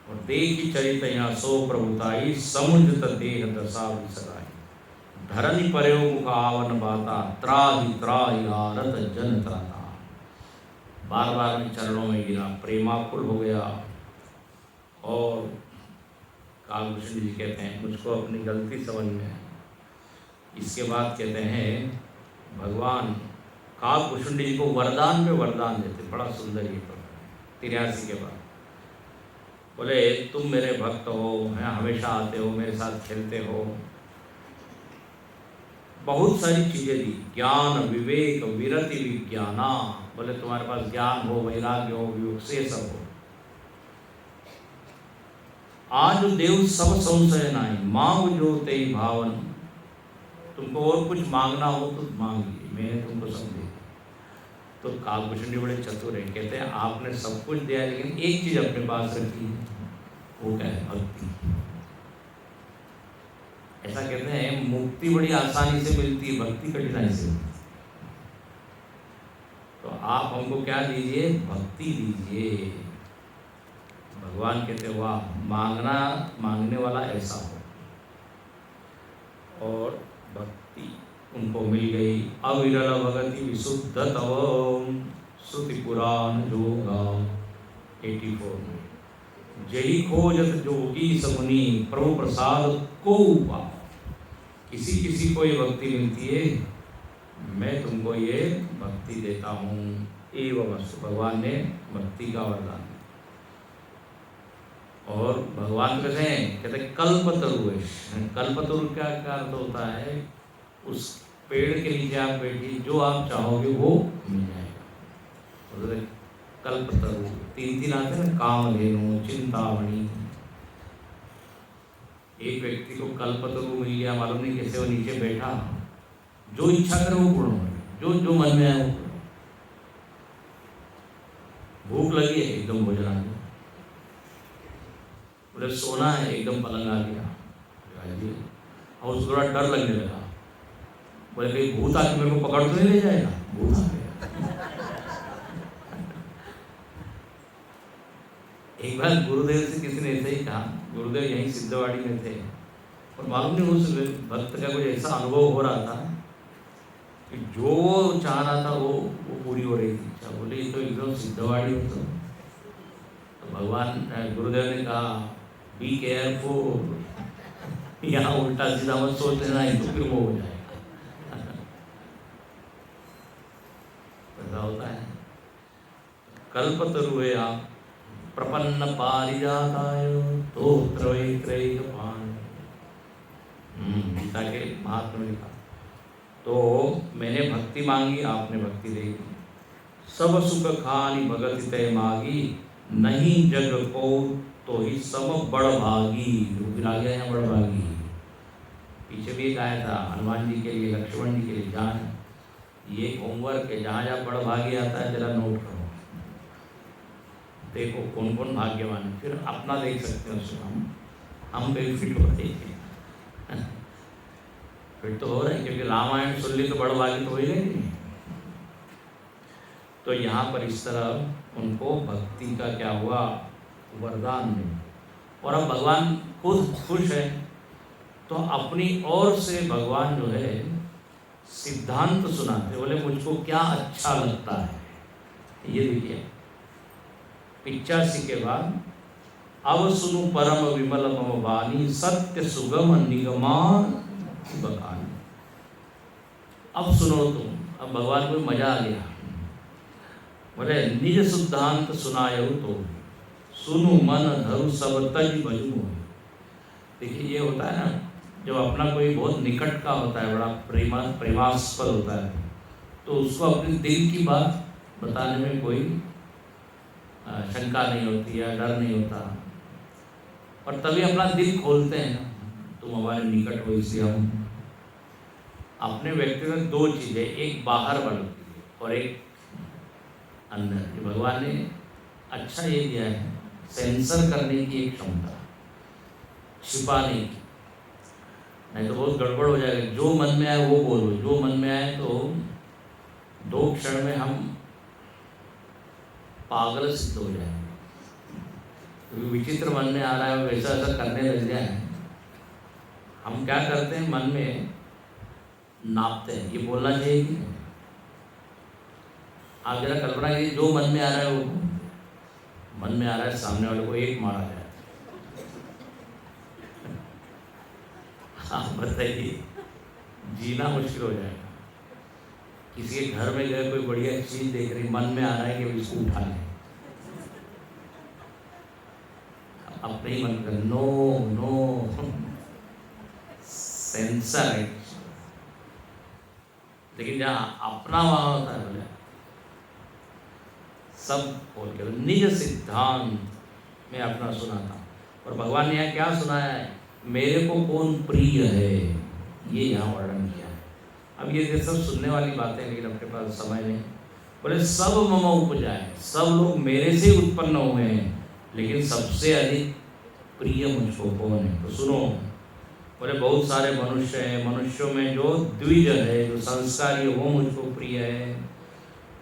और देखी चरित यहाँ सो प्रभुताई, समुझत देह दशा विसराई, धरनी पर्यो मुख आवन बाता, त्राहि त्राहि आरत जन त्राता। बार बार में चरणों में गिरा, प्रेमाकुल हो गया। और काकभूषण जी कहते हैं मुझको अपनी गलती समझ में है। इसके बाद कहते हैं भगवान काकभूषण जी को वरदान पे वरदान देते, बड़ा सुंदर ये 83 के बाद। बोले तुम मेरे भक्त हो, हैं, हमेशा आते हो, मेरे साथ खेलते हो, बहुत सारी चीज़ें दी, ज्ञान विवेक विरति विज्ञाना, बोले तुम्हारे पास ज्ञान हो, वैराग्य हो, विवेक से सब हो। आज देव सब संशय नाई, मांग जो ते भावन, तुमको और कुछ मांगना हो तो मांगिए, मैंने तुमको सब दे। तो कालभूषण जी बड़े चतुर है, कहते हैं आपने सब कुछ दिया लेकिन एक चीज अपने पास रखी है, वो क्या है? भक्ति। ऐसा कहते हैं मुक्ति बड़ी आसानी से मिलती है, भक्ति कठिनाई से मिलती है। तो आप हमको क्या दीजिए? भक्ति दीजिए। भगवान कहते वाह, मांगने वाला ऐसा हो। और भक्ति उनको मिल गई। अविरल भगति विशुद्ध तव श्रुति पुराण जोगा 84 में। जही खोजत जोगी समुनि प्रभु प्रसाद को उपा। किसी किसी को ये भक्ति मिलती है, मैं तुमको ये भक्ति देता हूँ। एवं भगवान ने भक्ति का वरदान। और भगवान कैसे हैं? कहते कल्पतरु है। कल्पतरु क्या अर्थ होता है? उस पेड़ के नीचे आप बैठिए, जो आप चाहोगे वो मिल जाएगा। तो कल्पतरु 3 आते हैं ना, कामधेनु, चिंतामणि। एक व्यक्ति को कल्पतरु मिल गया, मालूम नहीं कैसे वो नीचे बैठा, जो इच्छा करे वो पूर्ण हो, जो मन में आए वो। भूख लगी है, एकदम भोजन आ गया। बोले सोना है, एकदम पलंग आ गया। और उसको थोड़ा डर लगने लगा, बोले कहीं भूत आके मेरे को पकड़ तो नहीं ले जाएगा। भूत आ गया। एक बार गुरुदेव से किसी ने ऐसे ही कहा, गुरुदेव यहीं सिद्धवाड़ी में थे, और मालूम नहीं उस भक्त का कुछ ऐसा अनुभव हो रहा था कि जो चाह रहा था वो पूरी हो रही थी। अच्छा, बोले तो एकदम सिद्धवाड़ी हो। तो भगवान गुरुदेव ने कहा बी केयरफुल, यहाँ उल्टा सीधा मत सोच लेना, तो फिर वो हो जाएगा। ऐसा होता है। कल्पतरु आप प्रपन्न पारिजाताय तोत्रैत्रैकपाण। गीता के महात्मा ने कहा, तो मैंने भक्ति मांगी, आपने भक्ति दे दी। सब सुख खानी भगति तय मागी, नहीं जग को तो ही सब बड़ भागी। फिर आ गया यहाँ बड़ भागी। पीछे भी एक आया था हनुमान जी के लिए, लक्ष्मण जी के लिए, जहाँ ये होमवर्क है, जहाँ जहाँ बड़ भागी आता है जरा नोट करो, देखो कौन कौन भाग्यवान है। फिर अपना देख सकते हैं उसमें, हम कहीं फिट हो रहे हैं। फिट तो हो रहे हैं, क्योंकि रामायण सुन ली तो बड़ भागी तो हो ही नहीं। तो यहाँ पर इस तरह उनको भक्ति का क्या हुआ? वरदान में। और अब भगवान खुद खुश है, तो अपनी ओर से भगवान जो है सिद्धांत सुनाते, बोले मुझको क्या अच्छा लगता है। ये देखिए 85 के बाद, अब सुनु परम विमल मम वाणी, सत्य सुगम निगमान बखानी। अब सुनो तुम, अब भगवान को मजा आ गया। बोले निज सिद्धांत सुनायो तो सुनु मन धरु सब तज भजू। देखिए ये होता है ना, जब अपना कोई बहुत निकट का होता है, बड़ा प्रेमास्पद होता है, तो उसको अपने दिल की बात बताने में कोई शंका नहीं होती है, डर नहीं होता। और तभी अपना दिल खोलते हैं ना, तुम हमारे निकट हो, इसलिए हम अपने व्यक्तिगत 2 चीज़ें, एक बाहर बनती है और एक अंदर। भगवान ने अच्छा ये दिया है, सेंसर करने की एक क्षमता, छिपाने की। नहीं तो बहुत गड़बड़ हो जाएगा। जो मन में आए वो बोलो, जो मन में आए तो 2 क्षण में हम पागल सिद्ध हो जाएंगे। क्योंकि विचित्र मन में आ रहा है, वैसा ऐसा करने लग जाए। हम क्या करते हैं, मन में नापते हैं, ये बोलना चाहिए कि नहीं। आप जरा कल्पना कीजिए, जो मन में आ रहा है वो मन में आ रहा है, सामने वाले को एक मारा जाए। आप बताइए, जीना मुश्किल हो जाएगा। किसी के घर में गए, कोई बढ़िया चीज देख रही, मन में आ रहा है कि इसको उठा लें, अपने ही मन कर नो नो, सेंसर है। लेकिन जहाँ अपना वहाँ होता है बोले सब बोल के निज सिद्धांत में अपना सुनाता हूँ। और भगवान ने यहाँ क्या सुनाया है, मेरे को कौन प्रिय है, ये यहाँ वर्णन किया है। अब ये सब सुनने वाली बातें, लेकिन अपने पास समय नहीं। बोले सब मम उपजाए, सब लोग मेरे से उत्पन्न हुए हैं, लेकिन सबसे अधिक प्रिय मुझको कौन है। तो सुनो, बोले बहुत सारे मनुष्य हैं, मनुष्यों में जो द्विज है, जो संस्कारी है, वो मुझको प्रिय है।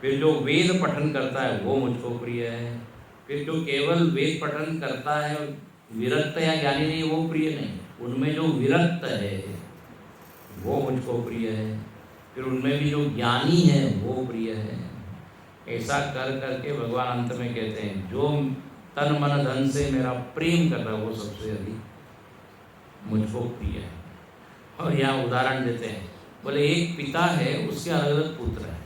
फिर जो वेद पठन करता है वो मुझको प्रिय है। फिर जो केवल वेद पठन करता है, विरक्त या ज्ञानी नहीं, वो प्रिय नहीं। उनमें जो विरक्त है वो मुझको प्रिय है। फिर उनमें भी जो ज्ञानी है वो प्रिय है। ऐसा कर करके भगवान अंत में कहते हैं, जो तन मन धन से मेरा प्रेम कर रहा है वो सबसे अधिक मुझको प्रिय है। और यहाँ उदाहरण देते हैं, बोले एक पिता है, उसके अलग अलग पुत्र हैं।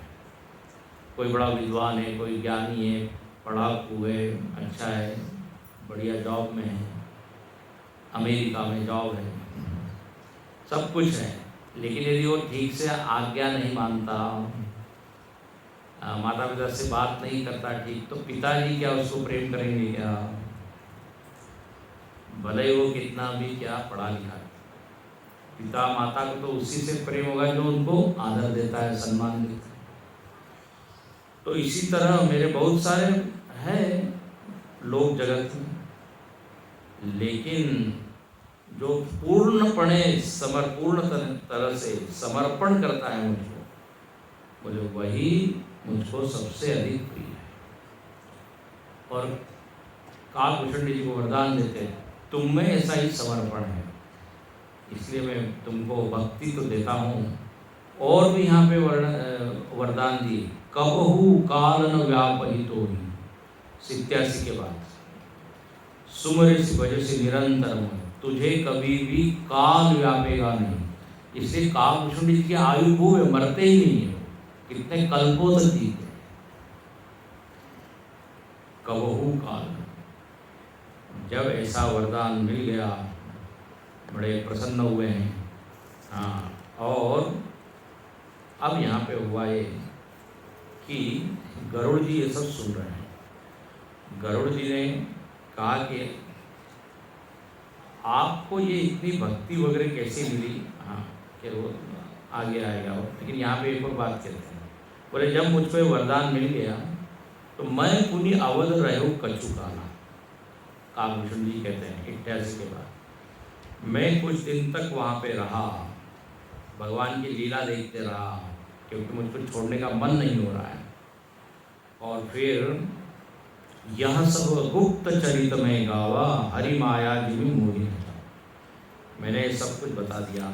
कोई बड़ा विद्वान है, कोई ज्ञानी है, पढ़ाकू है, अच्छा है, बढ़िया जॉब में है, अमेरिका में जॉब है, सब कुछ है। लेकिन यदि वो ठीक से आज्ञा नहीं मानता, माता पिता से बात नहीं करता ठीक, तो पिताजी क्या उसको प्रेम करेंगे क्या? भले वो कितना भी क्या पढ़ा लिखा है, पिता माता को तो उसी से प्रेम होगा जो उनको आदर देता है, सम्मान देता है। तो इसी तरह मेरे बहुत सारे हैं लोग जगत में, लेकिन जो पूर्णपणे पूर्ण तरह से समर्पण करता है मुझको, बोले वही मुझको सबसे अधिक प्रिय है। और कालभूषण जी को वरदान देते हैं, तुम में ऐसा ही समर्पण है, इसलिए मैं तुमको भक्ति तो देता हूँ। और भी यहाँ पे वरदान दिए, कबहू काल न व्यापहितो ही, 87 के बाद, सुमरसि भजसि निरंतर, तुझे कभी भी काल व्यापेगा नहीं। इसलिए कालभूषण जी की आयु खूब है, मरते ही नहीं है, कितने कल्पों तक जीते। कबहू काल, जब ऐसा वरदान मिल गया बड़े प्रसन्न हुए हैं। हाँ, और अब यहाँ पे हुआ ये कि गरुड़ जी ये सब सुन रहे हैं। गरुड़ जी ने कहा कि आपको ये इतनी भक्ति वगैरह कैसे मिली? हाँ, कि वो आगे आएगा। लेकिन यहाँ पे एक और बात कहते हैं, बोले जब मुझको ये वरदान मिल गया तो मैं पुनि अवध रहूँ कछु काला। कालभूषण जी कहते हैं 88 के बाद मैं कुछ दिन तक वहाँ पे रहा, भगवान की लीला देखते रहा, क्योंकि मुझको छोड़ने का मन नहीं हो रहा है। और फिर यह सब गुप्त चरित में गावा, हरि माया जी में मोही, मैंने सब कुछ बता दिया।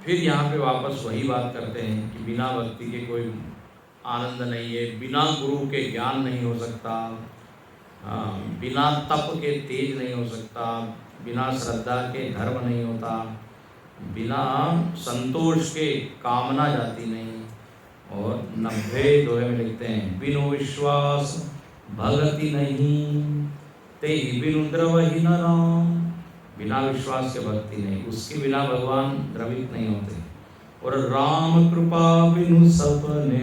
फिर यहाँ पे वापस वही बात करते हैं कि बिना भक्ति के कोई आनंद नहीं है, बिना गुरु के ज्ञान नहीं हो सकता, बिना तप के तेज नहीं हो सकता, बिना श्रद्धा के धर्म नहीं होता, बिना संतोष के कामना जाती नहीं। और 90 दोहे में लिखते हैं, बिनु विश्वास भगति नहीं, ते बिनु द्रवहि न राम। बिना विश्वास के भक्ति नहीं, उसके बिना भगवान द्रवित नहीं होते। और राम कृपा बिनु सपने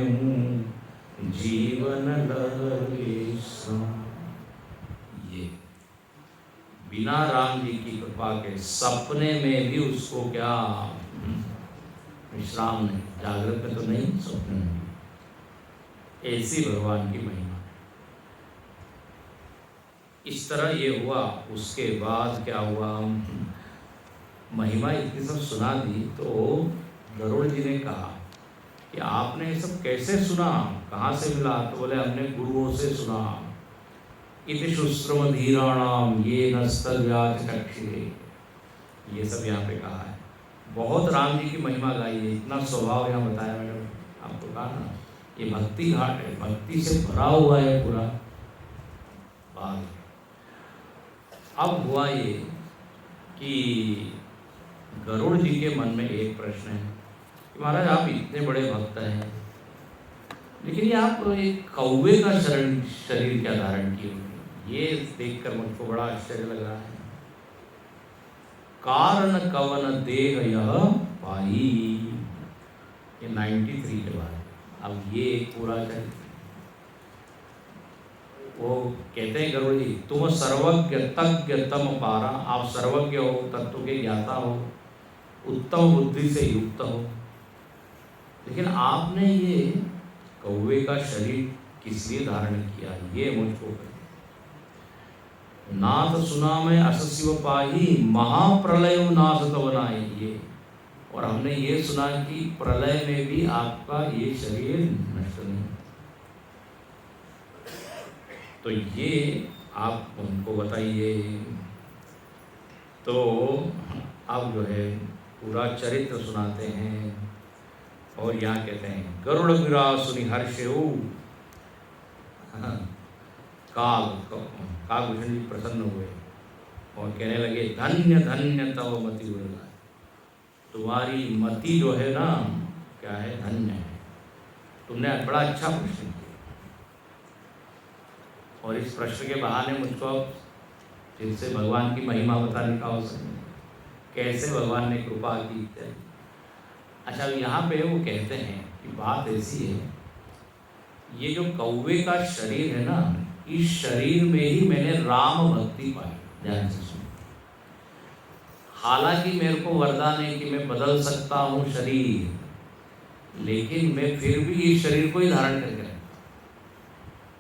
जीवन लगे। ये बिना राम जी की कृपा के सपने में भी उसको क्या विश्राम नहीं, जागृत में तो नहीं, सपने में भी। ऐसी भगवान की महिमा। इस तरह ये हुआ। उसके बाद क्या हुआ, महिमा इतनी सब सुना दी तो गरुड़ जी ने कहा कि आपने ये सब कैसे सुना, कहाँ से मिला? तो बोले हमने गुरुओं से सुना। इति शुश्रम धीराणाम ये नस्तव्याच कक्षिरे, ये सब यहाँ पे कहा है। बहुत राम जी की महिमा गाई है, इतना स्वभाव यहाँ बताया मैंने आपको कहा ना, ये भक्ति घाट है, भक्ति से भरा हुआ है पूरा बात। अब हुआ ये कि गरुड़ जी के मन में एक प्रश्न है कि महाराज आप इतने बड़े भक्त हैं, लेकिन ये आप एक कौवे का शरीर क्या धारण किए हुए, ये देखकर मुझको बड़ा आश्चर्य लग रहा है। कारण कवन देह यह पाई, ये 93 के बाद। अब ये एक पूरा चरित्र, वो कहते हैं गरुड़ जी, तुम सर्वज्ञ तज्ञ तम पारा, आप सर्वज्ञ हो, तत्व के ज्ञाता हो, उत्तम बुद्धि से युक्त हो, लेकिन आपने ये कौवे का शरीर किस लिए धारण किया, ये मुझको नाथ सुना में अस शिव पाही, महाप्रलय नाथ तवनाए ये। और हमने ये सुना कि प्रलय में भी आपका ये शरीर नष्ट नहीं। तो ये आप उनको बताइए। तो अब जो है पूरा चरित्र सुनाते हैं और यहाँ कहते हैं गरुड़ गिरा सुनि हर्षेऊ, काकभूषण जी प्रसन्न हुए और कहने लगे धन्य धन्य तव मति उड़ला, तुम्हारी मति जो है ना क्या है, धन्य है, तुमने बड़ा अच्छा प्रश्न किया। और इस प्रश्न के बहाने मुझको फिर से भगवान की महिमा बताने का अवसर है, कैसे भगवान ने कृपा की। अच्छा, यहाँ पे वो कहते हैं कि बात ऐसी है, ये जो कौवे का शरीर है ना, इस शरीर में ही मैंने राम भक्ति पाई। ध्यान से सुनो, हालांकि मेरे को वरदान है कि मैं बदल सकता हूँ शरीर, लेकिन मैं फिर भी इस शरीर को ही धारण करके रखता।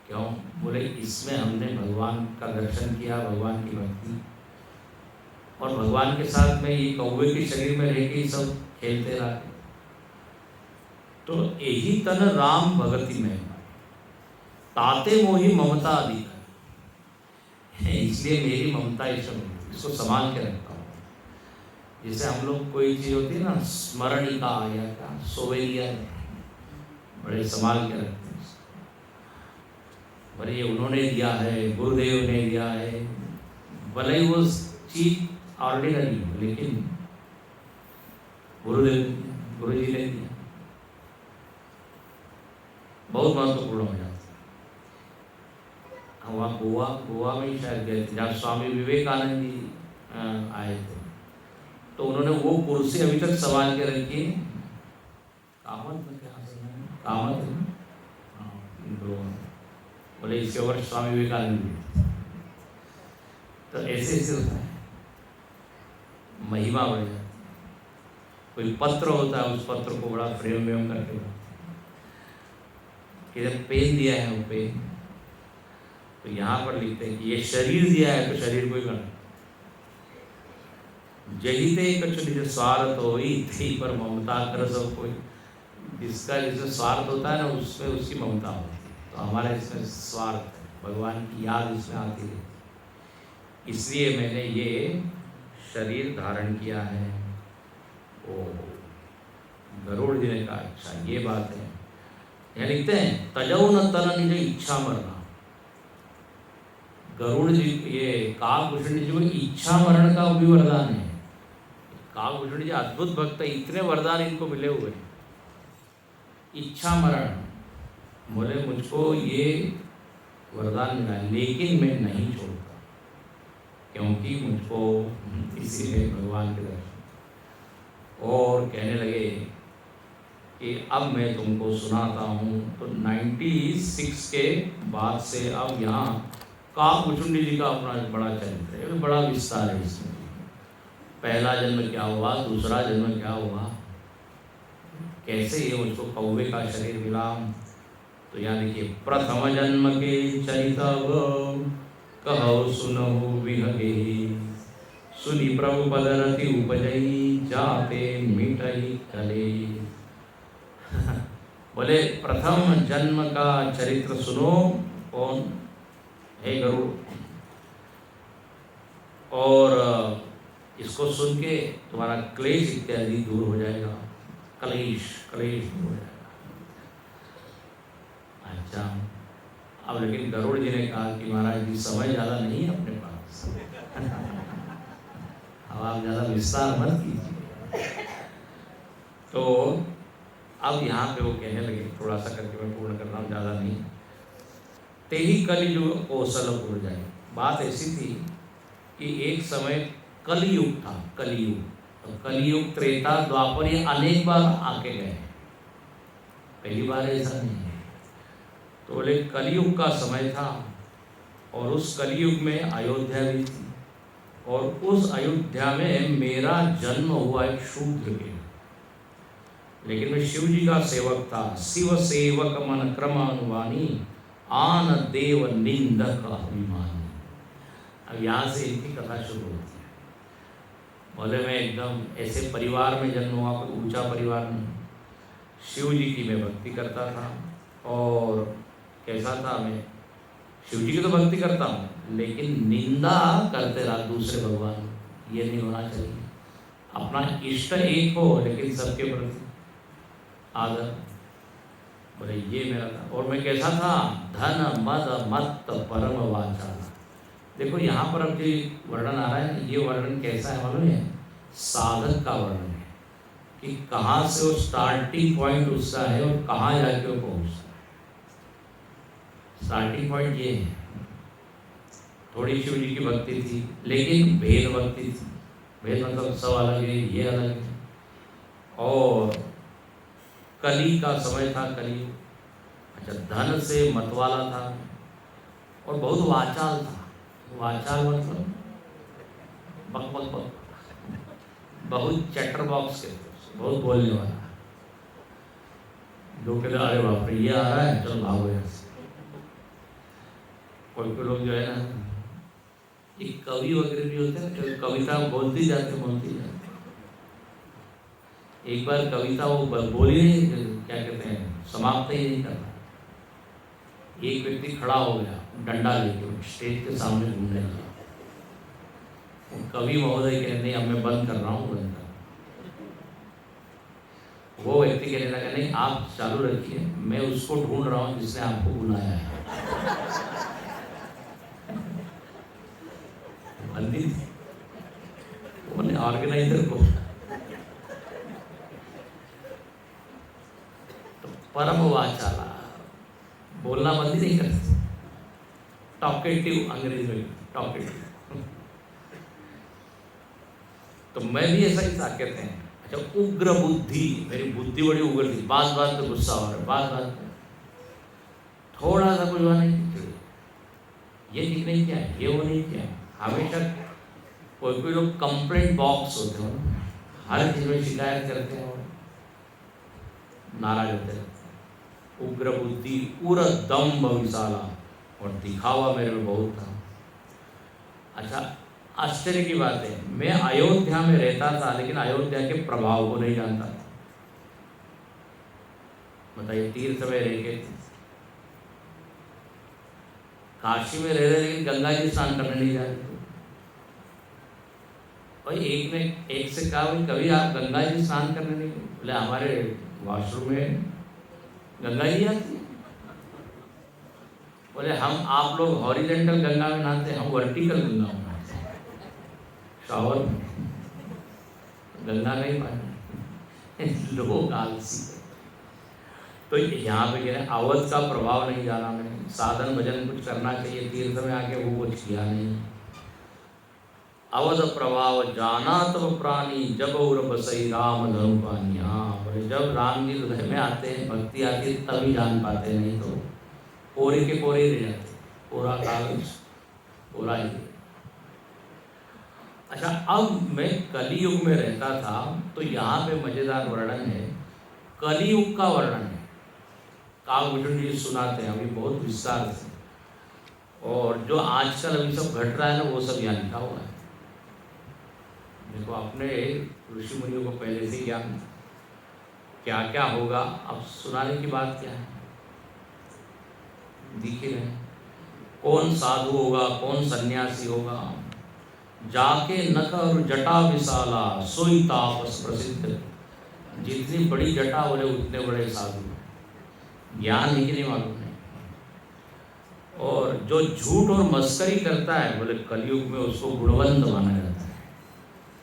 क्यों? बोले इसमें हमने भगवान का दर्शन किया, भगवान की भक्ति, और भगवान के साथ में ये कौवे के शरीर में रह के सब खेलते रहे। तो यही तन राम भगति में ताते मोही ममता अधिक, इसलिए मेरी ममता इसको संभाल के रखता हूँ। जैसे हम लोग कोई चीज़ होती है ना, स्मरणिका या क्या सोवेलिया, बड़े संभाल के रखते हैं। भले उन्होंने दिया है, गुरुदेव ने दिया है, भले ही वो चीज ऑर्डिनरी, लेकिन गुरुदेव गुरुजी ने दिया, बहुत महत्वपूर्ण हो जाता है। हम वहाँ गोवा में ही शायद गए थे, जहाँ स्वामी विवेकानंद जी आए थे, तो उन्होंने वो कुर्सी अभी तक संभाल के रखी है। कामत में क्या कामत है, बोले इसके ऊपर स्वामी विवेकानंद जी। तो ऐसे ऐसे होता है, महिमा बढ़ जाती है। कोई पत्र होता है, उस पत्र को बड़ा फ्रेम में करके किधर पेन दिया है, वो पेन तो यहाँ पर लिखते हैं कि ये शरीर दिया है, तो शरीर को ही करना। जहिते कछु निज स्वार्थ होई, थी पर ममता कर सब कोई। जिसका जिसमें स्वार्थ होता है ना, उसमें उसकी ममता होती है। तो हमारा इसमें स्वार्थ है, भगवान की याद इसमें आती है, इसलिए मैंने ये शरीर धारण किया है। ओ गरुड़ जी ने कहा अच्छा ये बात है। यहाँ लिखते हैं तजौ न तन निज इच्छा मरना। गरुड़ जी, ये काकभूषण जी को इच्छा मरण का भी वरदान है। काकभूषण जी अद्भुत भक्त है, इतने वरदान इनको मिले हुए। इच्छा मरण, बोले मुझको ये वरदान मिला, लेकिन मैं नहीं छोड़ता, क्योंकि मुझको इसीलिए भगवान के दर्शन। और कहने लगे कि अब मैं तुमको सुनाता हूँ। तो 96 के बाद से अब यहाँ काकभूषण जी का अपना बड़ा चरित्र है, बड़ा विस्तार है इसमें। पहला जन्म क्या हुआ, दूसरा जन्म क्या हुआ, कैसे ये मुझको कौवे का शरीर मिला। तो यहाँ देखिए, प्रथम जन्म के चरितव कहो सुनहु विहगे, सुनि प्रभु पद रति उपजई, जाते मिटई कले। बोले प्रथम जन्म का चरित्र सुनो। कौन? हे गरुड़। और इसको सुन के तुम्हारा क्लेश इत्यादि दूर हो जाएगा, कलेश दूर हो जाएगा। अच्छा, अब लेकिन गरुड़ जी ने कहा कि महाराज जी समय ज़्यादा नहीं है अपने पास, अब आप ज़्यादा विस्तार मत कीजिए। तो अब यहाँ पे वो कहने लगे, थोड़ा सा करके मैं पूर्ण कर रहा हूँ, ज़्यादा नहीं। तेही कलियुग कौशल उड़ जाए। बात ऐसी थी कि एक समय कलियुग था, कलियुग। तो कलियुग, त्रेता, द्वापर, ये अनेक बार आके गए। पहली बार ऐसा नहीं है। तो बोले कलयुग का समय था और उस कलयुग में अयोध्या भी थी और उस अयोध्या में मेरा जन्म हुआ एक शूद्र के, लेकिन मैं शिव जी का सेवक था। शिव सेवक मन क्रमानुवानी आन देव निंदक अभिमानी। अब यहाँ से इनकी कथा शुरू होती है। बोले मैं एकदम ऐसे परिवार में जन्म हुआ, कोई ऊंचा परिवार नहीं। शिव जी की मैं भक्ति करता था और कैसा था, मैं शिव जी की तो भक्ति करता हूँ लेकिन निंदा करते रहा दूसरे भगवान। ये नहीं होना चाहिए। अपना इष्ट एक हो लेकिन सबके प्रति आदर। बोले ये मेरा था। और मैं कैसा था, धन मद मत परम वाचा। देखो यहाँ पर अब जो वर्णन आ रहा है, ये वर्णन कैसा है मालूम है? साधक का वर्णन है कि कहाँ से वो स्टार्टिंग पॉइंट उसका है और कहाँ जाके वो पहुँचता है। स्टार्टिंग पॉइंट ये है, थोड़ी शिव जी की भक्ति थी लेकिन भेद भक्ति थी। भेद मतलब सब अलग है, ये अलग है। और कली का समय था, कली। अच्छा, धन से मतवाला था और बहुत वाचाल था। वाचाल मतलब बक बक बक, बहुत चैटर बॉक्स के, बहुत बोलने वाला। जो कहते अरे बाप रे ये आ रहा है, चलो भागो यहाँ से। कोई कोई लोग जो है ना, ये कवि वगैरह भी होते हैं, कविता बोलती जाते। एक बार कविता वो बोली नहीं, क्या कहते हैं, समाप्त ही नहीं करता। एक व्यक्ति खड़ा हो गया डंडा लेके स्टेज के सामने घूमने लगा। कवि महोदय कहते नहीं, अब मैं बंद कर रहा हूँ, बंद कर। वो व्यक्ति कहने लगा नहीं आप चालू रखिए, मैं उसको ढूंढ रहा हूँ जिसने आपको बुलाया है। उन्होंने ऑर्गेनाइजर को तो परम वाचाला, बोलना बंद ही नहीं करते। टॉकेटिव, अंग्रेजी में टॉकेटिव। तो मैं भी ऐसा ही था, कहते हैं। अच्छा, उग्र बुद्धि, मेरी बुद्धि बड़ी उग्र थी। बात बात पे गुस्सा हो रहा है, बात बात पे थोड़ा सा कुछ नहीं, ये ठीक नहीं किया, ये वो नहीं किया। हमेशा कोई कोई लोग कंप्लेंट बॉक्स होते हो, हर चीज में शिकायत करते हैं और नाराज होते रहते। उग्र बुद्धि, उर दम्भ विशाला, और दिखावा मेरे में बहुत था। अच्छा, आश्चर्य की बात है, मैं अयोध्या में रहता था लेकिन अयोध्या के प्रभाव को नहीं जानता था। बताइए, तीर्थ में रह के काशी में रह रहे लेकिन गंगा जी स्नान करने नहीं जा रहे। और एक ने एक से कहा, भाई कभी आप गंगा जी स्नान करने नहीं? बोले हमारे वॉशरूम में गंगा जी आती है। बोले हम आप लोग हॉरिजेंटल गंगा में नहाते, हम वर्टिकल गंगा में नहाते हैं, शॉवर में। गंगा नहीं पानी। लोग आलसी। तो यहाँ पे कह रहे हैं अवध का प्रभाव नहीं जाना मैंने। साधन भजन कुछ करना चाहिए, तीर्थ में आके वो कुछ किया नहीं। अवध प्रभाव जाना तब प्राणी, जब और बसई राम धनु पानी। हाँ बोले, जब राम जी हृदय में आते हैं, भक्ति आती है, तभी जान पाते, नहीं तो कोरे के कोरे रह जाते, पूरा कागज पूरा ही। अच्छा, अब मैं कलियुग में रहता था तो यहाँ पे मजेदार वर्णन है, कलियुग का वर्णन है। काव्यभूषण जी सुनाते हैं अभी बहुत विस्तार से, और जो आजकल अभी सब घट रहा है ना, वो सब यहाँ लिखा हुआ है। देखो, अपने ऋषि मुनियों को पहले से ज्ञान क्या क्या होगा, अब सुनाने की बात क्या है, दिख ही रहे। कौन साधु होगा, कौन सन्यासी होगा, जाके नख और जटा विशाला, सोई तापस प्रसिद्ध। जितनी बड़ी जटा बोले उतने बड़े साधु। ज्ञान है कि नहीं मालूम नहीं। और जो झूठ और मस्करी करता है, बोले कलयुग में उसको गुणवंत माना जाता है।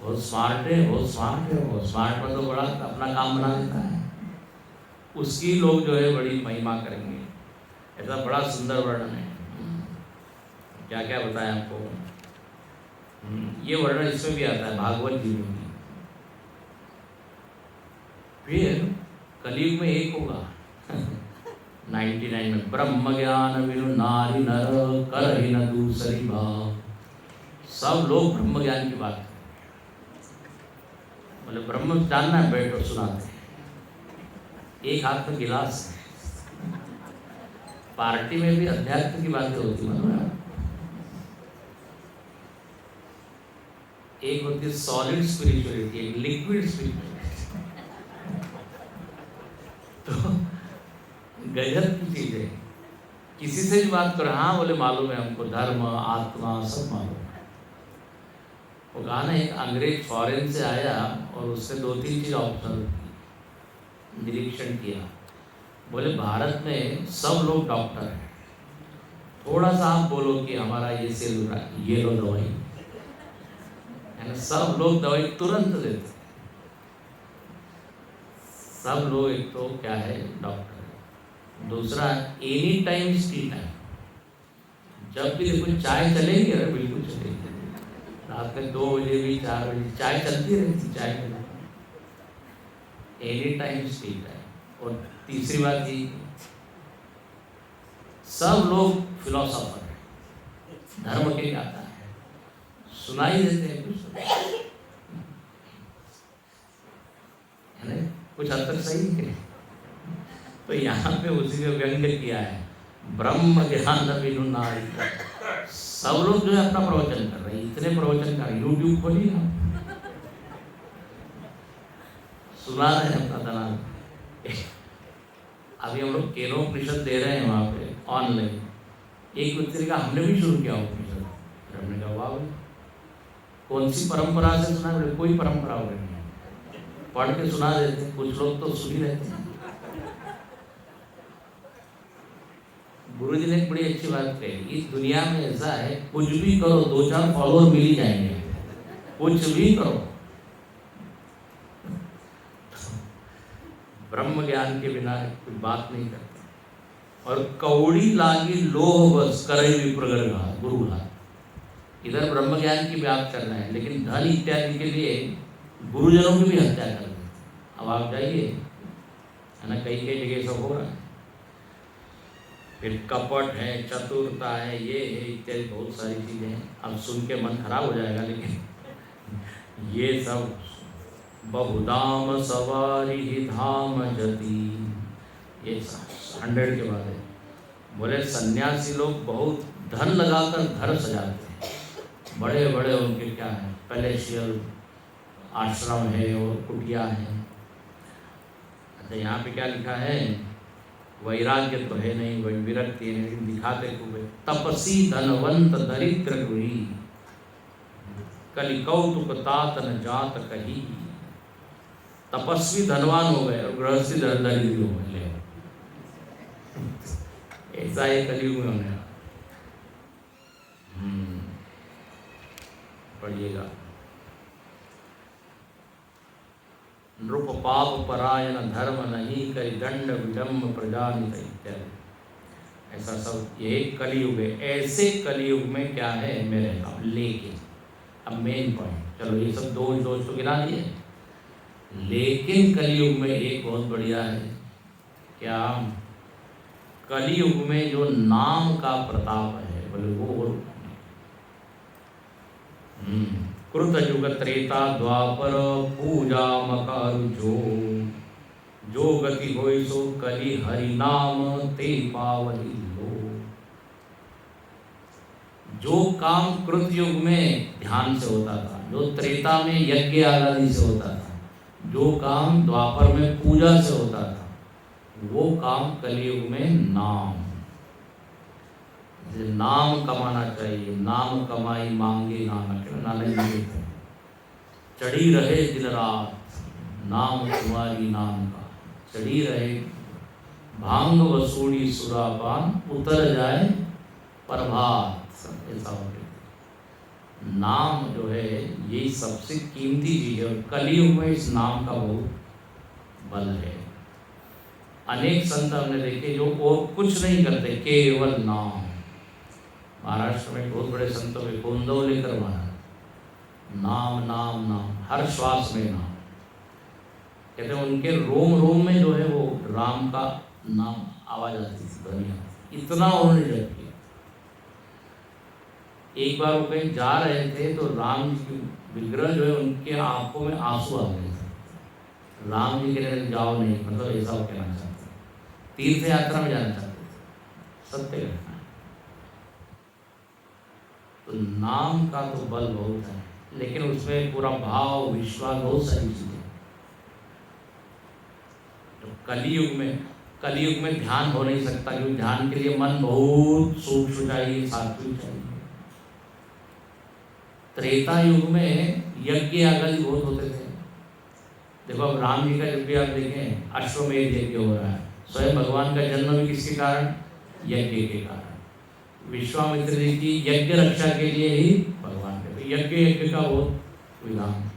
बहुत स्मार्ट है, बहुत स्मार्ट है, बहुत स्मार्ट मतलब बड़ा अपना काम बना देता है, उसकी लोग जो है बड़ी महिमा करेंगे। ऐसा बड़ा सुंदर वर्णन है। क्या क्या बताएं आपको। ये वर्णन इसमें भी आता है, भागवत जी में भी। फिर कलयुग में एक होगा, 99 में ब्रह्म ज्ञान बिनु नारी नर कर ही न दूसरी भाव। सब लोग ब्रह्म ज्ञान की बात करें, बोले ब्रह्म जानना है, बैठो सुनाते हैं। एक हाथ में गिलास है। पार्टी में भी अध्यात्म की बातें होती है। एक होती है सॉलिड स्पिरिचुअलिटी, एक लिक्विड स्पिरिचुअलिटी। तो गजब की चीज है। किसी से भी बात करो, हाँ बोले मालूम है हमको, धर्म आत्मा सब मालूम है। वो कहा ना, एक अंग्रेज फॉरेन से आया और उसने 2-3 चीज ऑब्जर्व की, निरीक्षण किया। बोले भारत में सब लोग डॉक्टर हैं, थोड़ा सा आप बोलो कि हमारा ये सेल हो रहा है, ये लो दवाई, है ना, सब लोग दवाई तुरंत देते। सब लोग एक तो क्या है, डॉक्टर है। दूसरा एनी टाइम स्ट्रीट है, जब भी देखो चाय चलेगी, अरे बिल्कुल चलेगी। रात में 2 बजे भी 4 बजे चाय चलती रहती, चाय एनी टाइम स्ट्रीट है। और तीसरी बात ये, सब लोग फिलोसोफर हैं, धर्म के ज्ञाता है, सुनाई देते हैं कुछ, है ना, कुछ हद तक सही है। तो यहाँ पे उसी को व्यंग किया है, ब्रह्म ज्ञान बिनु नारी। सब लोग जो है अपना प्रवचन कर रहे हैं, इतने प्रवचन कर, यूट्यूब खोलिए ना, सुना रहे हैं अपना दलाल। अभी हम लोग केनोपनिषद दे रहे हैं वहाँ पे ऑनलाइन। एक व्यक्ति का हमने भी शुरू किया उपनिषद, हमने कहा वाह, कौन सी परंपरा से सुना? कोई परंपरा हो नहीं है, पढ़ के सुना देते। कुछ लोग तो सुन ही रहते हैं। गुरु जी ने एक बड़ी अच्छी बात कही, इस दुनिया में ऐसा है, कुछ भी करो 2-4 फॉलोअर मिल ही जाएंगे, कुछ भी करो। ब्रह्म ज्ञान के बिना कोई बात नहीं करता। और कौड़ी लागी लोह बस करे विप्रगर गुरु घात। इधर ब्रह्म ज्ञान की बात करना है, लेकिन धन इत्यादि के लिए गुरुजनों की भी हत्या कर रहे हैं। अब आप जाइए, है ना, कई जगह सब हो रहा है। फिर कपट है, चतुरता है, ये है इत्यादि बहुत सारी चीज़ें हैं। अब सुन के मन खराब हो जाएगा, लेकिन ये सब बहुधाम सवारी धाम जति, ये 100 के बाद है। बोले सन्यासी लोग बहुत धन लगाकर घर सजाते हैं, बड़े बड़े उनके क्या है, पैलेशियल आश्रम है और कुटिया है। अच्छा, यहाँ पे क्या लिखा है, वैराग्य तो है नहीं, विरक्ति है, लेकिन दिखाते खूब है। तपसी धनवंत दरिद्र गृही, कलि कौतुक तात न जात कही। तपस्वी धनवान हो गए और गृहस्थी दरिद्री हो गए। ऐसा है कलयुग में होने। पढ़िएगा, नृप पाप परायण धर्म नहीं कई दंड विडम्ब प्रजा इत्यादि। ऐसा सब ये कलयुग है। ऐसे कलयुग में क्या है, मैं रहता हूँ। लेकिन अब मेन पॉइंट, चलो ये सब दोष तो गिना दिए, लेकिन कलयुग में एक बहुत बढ़िया है। क्या? कलयुग में जो नाम का प्रताप है, बोले वो कृत युग त्रेता द्वापर पूजा मकारु जो गति होई सो कलि हरि नाम ते पावहि लो। जो काम कृत युग में ध्यान से होता था, जो त्रेता में यज्ञ आदि से होता था, जो काम द्वापर में पूजा से होता था, वो काम कलयुग में नाम कमाना चाहिए। नाम कमाई मांगे नानक, चढ़ी रहे दिन रात नाम तुम्हारी नाम का, चढ़ी रहे भांग वसूड़ी सुरापान, उतर जाए प्रभात। ऐसा हो गया। नाम जो है ये सबसे कीमती चीज है, और कलयुग में इस नाम का बहुत बल है। अनेक संत हमने देखे जो और कुछ नहीं करते, केवल नाम। महाराष्ट्र में बहुत बड़े संतों के गोंदव लेकर वहाँ नाम नाम नाम, हर श्वास में नाम। कहते हैं उनके रोम रोम में जो है वो राम का नाम आवाज आती थी, ध्वनि आती, इतना उन्होंने जप किया। एक बार वो कहीं जा रहे थे तो राम जी की विग्रह जो है उनके आंखों में आंसू आ गए थे। राम जी कहने लगे जाओ नहीं, मतलब ऐसा वो कहना चाहते हैं, तीर्थ यात्रा में जाना चाहते थे, सत्य घटना है। तो नाम का तो बल बहुत है, लेकिन उसमें पूरा भाव, विश्वास, बहुत सारी चीजें। तो कलयुग में ध्यान हो नहीं सकता, क्योंकि ध्यान के लिए मन बहुत सूक्ष्म चाहिए, सात्विक चाहिए। त्रेता युग में यज्ञ यागादि बहुत होते थे। देखो अब राम जी का जब भी आप देखें, अश्वमेध यज्ञ हो रहा है, स्वयं भगवान का जन्म भी किसके कारण? यज्ञ के कारण। विश्वामित्र जी की यज्ञ रक्षा के लिए ही भगवान के यज्ञ का वो विधान।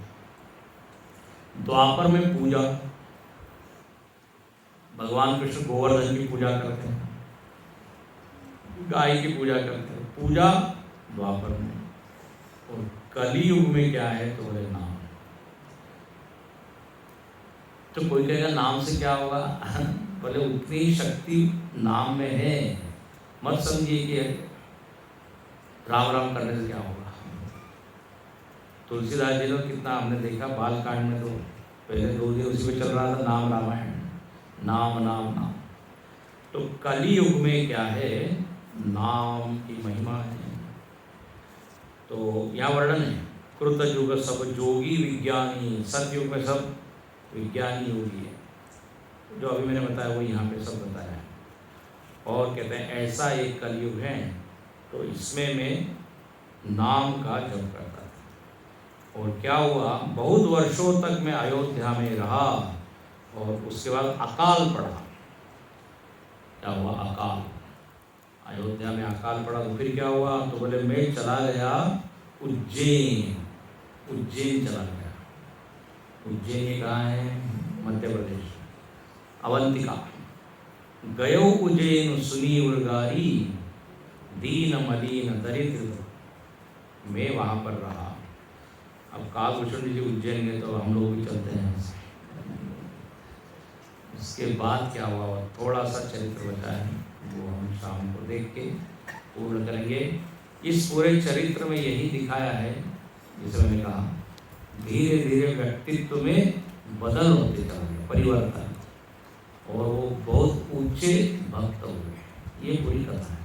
द्वापर में पूजा, भगवान कृष्ण गोवर्धन की पूजा करते हैं, गाय की पूजा करते हैं, पूजा द्वापर में। और कलयुग में क्या है तो बोले नाम। तो कोई कहेगा नाम से क्या होगा? बोले उतनी शक्ति नाम में है, मत समझिए कि राम राम करने से क्या होगा। तुलसीदास जी ने कितना हमने देखा बाल कांड में, तो पहले 2 दिन उसी पे चल रहा था, नाम रामायण, नाम नाम नाम। तो कलयुग में क्या है, नाम की महिमा है। तो यहाँ वर्णन है, कृत युग सब जोगी विज्ञानी, सतयुग में सब विज्ञानी योगी है, जो अभी मैंने बताया वो यहाँ पे सब बताया है। और कहते हैं ऐसा एक कलयुग है, तो इसमें मैं नाम का जप करता था। और क्या हुआ, बहुत वर्षों तक मैं अयोध्या में रहा, और उसके बाद अकाल पड़ा। क्या हुआ? अकाल, अयोध्या में अकाल पड़ा। तो फिर क्या हुआ, तो बोले मैं चला गया उज्जैन। उज्जैन चला गया। उज्जैन ये कहाँ है? मध्य प्रदेश, अवंतिका। गयो उज्जैन सुनी उर्गारी, दीन मलिन दरिद्र, मैं वहाँ पर रहा। अब कालभूषण जी उज्जैन गए तो हम लोग भी चलते हैं। उसके बाद क्या हुआ, थोड़ा सा चरित्र बचा है, वो हम शाम को देख के पूर्ण करेंगे। इस पूरे चरित्र में यही दिखाया है, जिसे मैंने कहा धीरे धीरे व्यक्तित्व में बदल होते चला गया, परिवर्तन, और वो बहुत ऊंचे भक्त हुए। ये पूरी कथा है।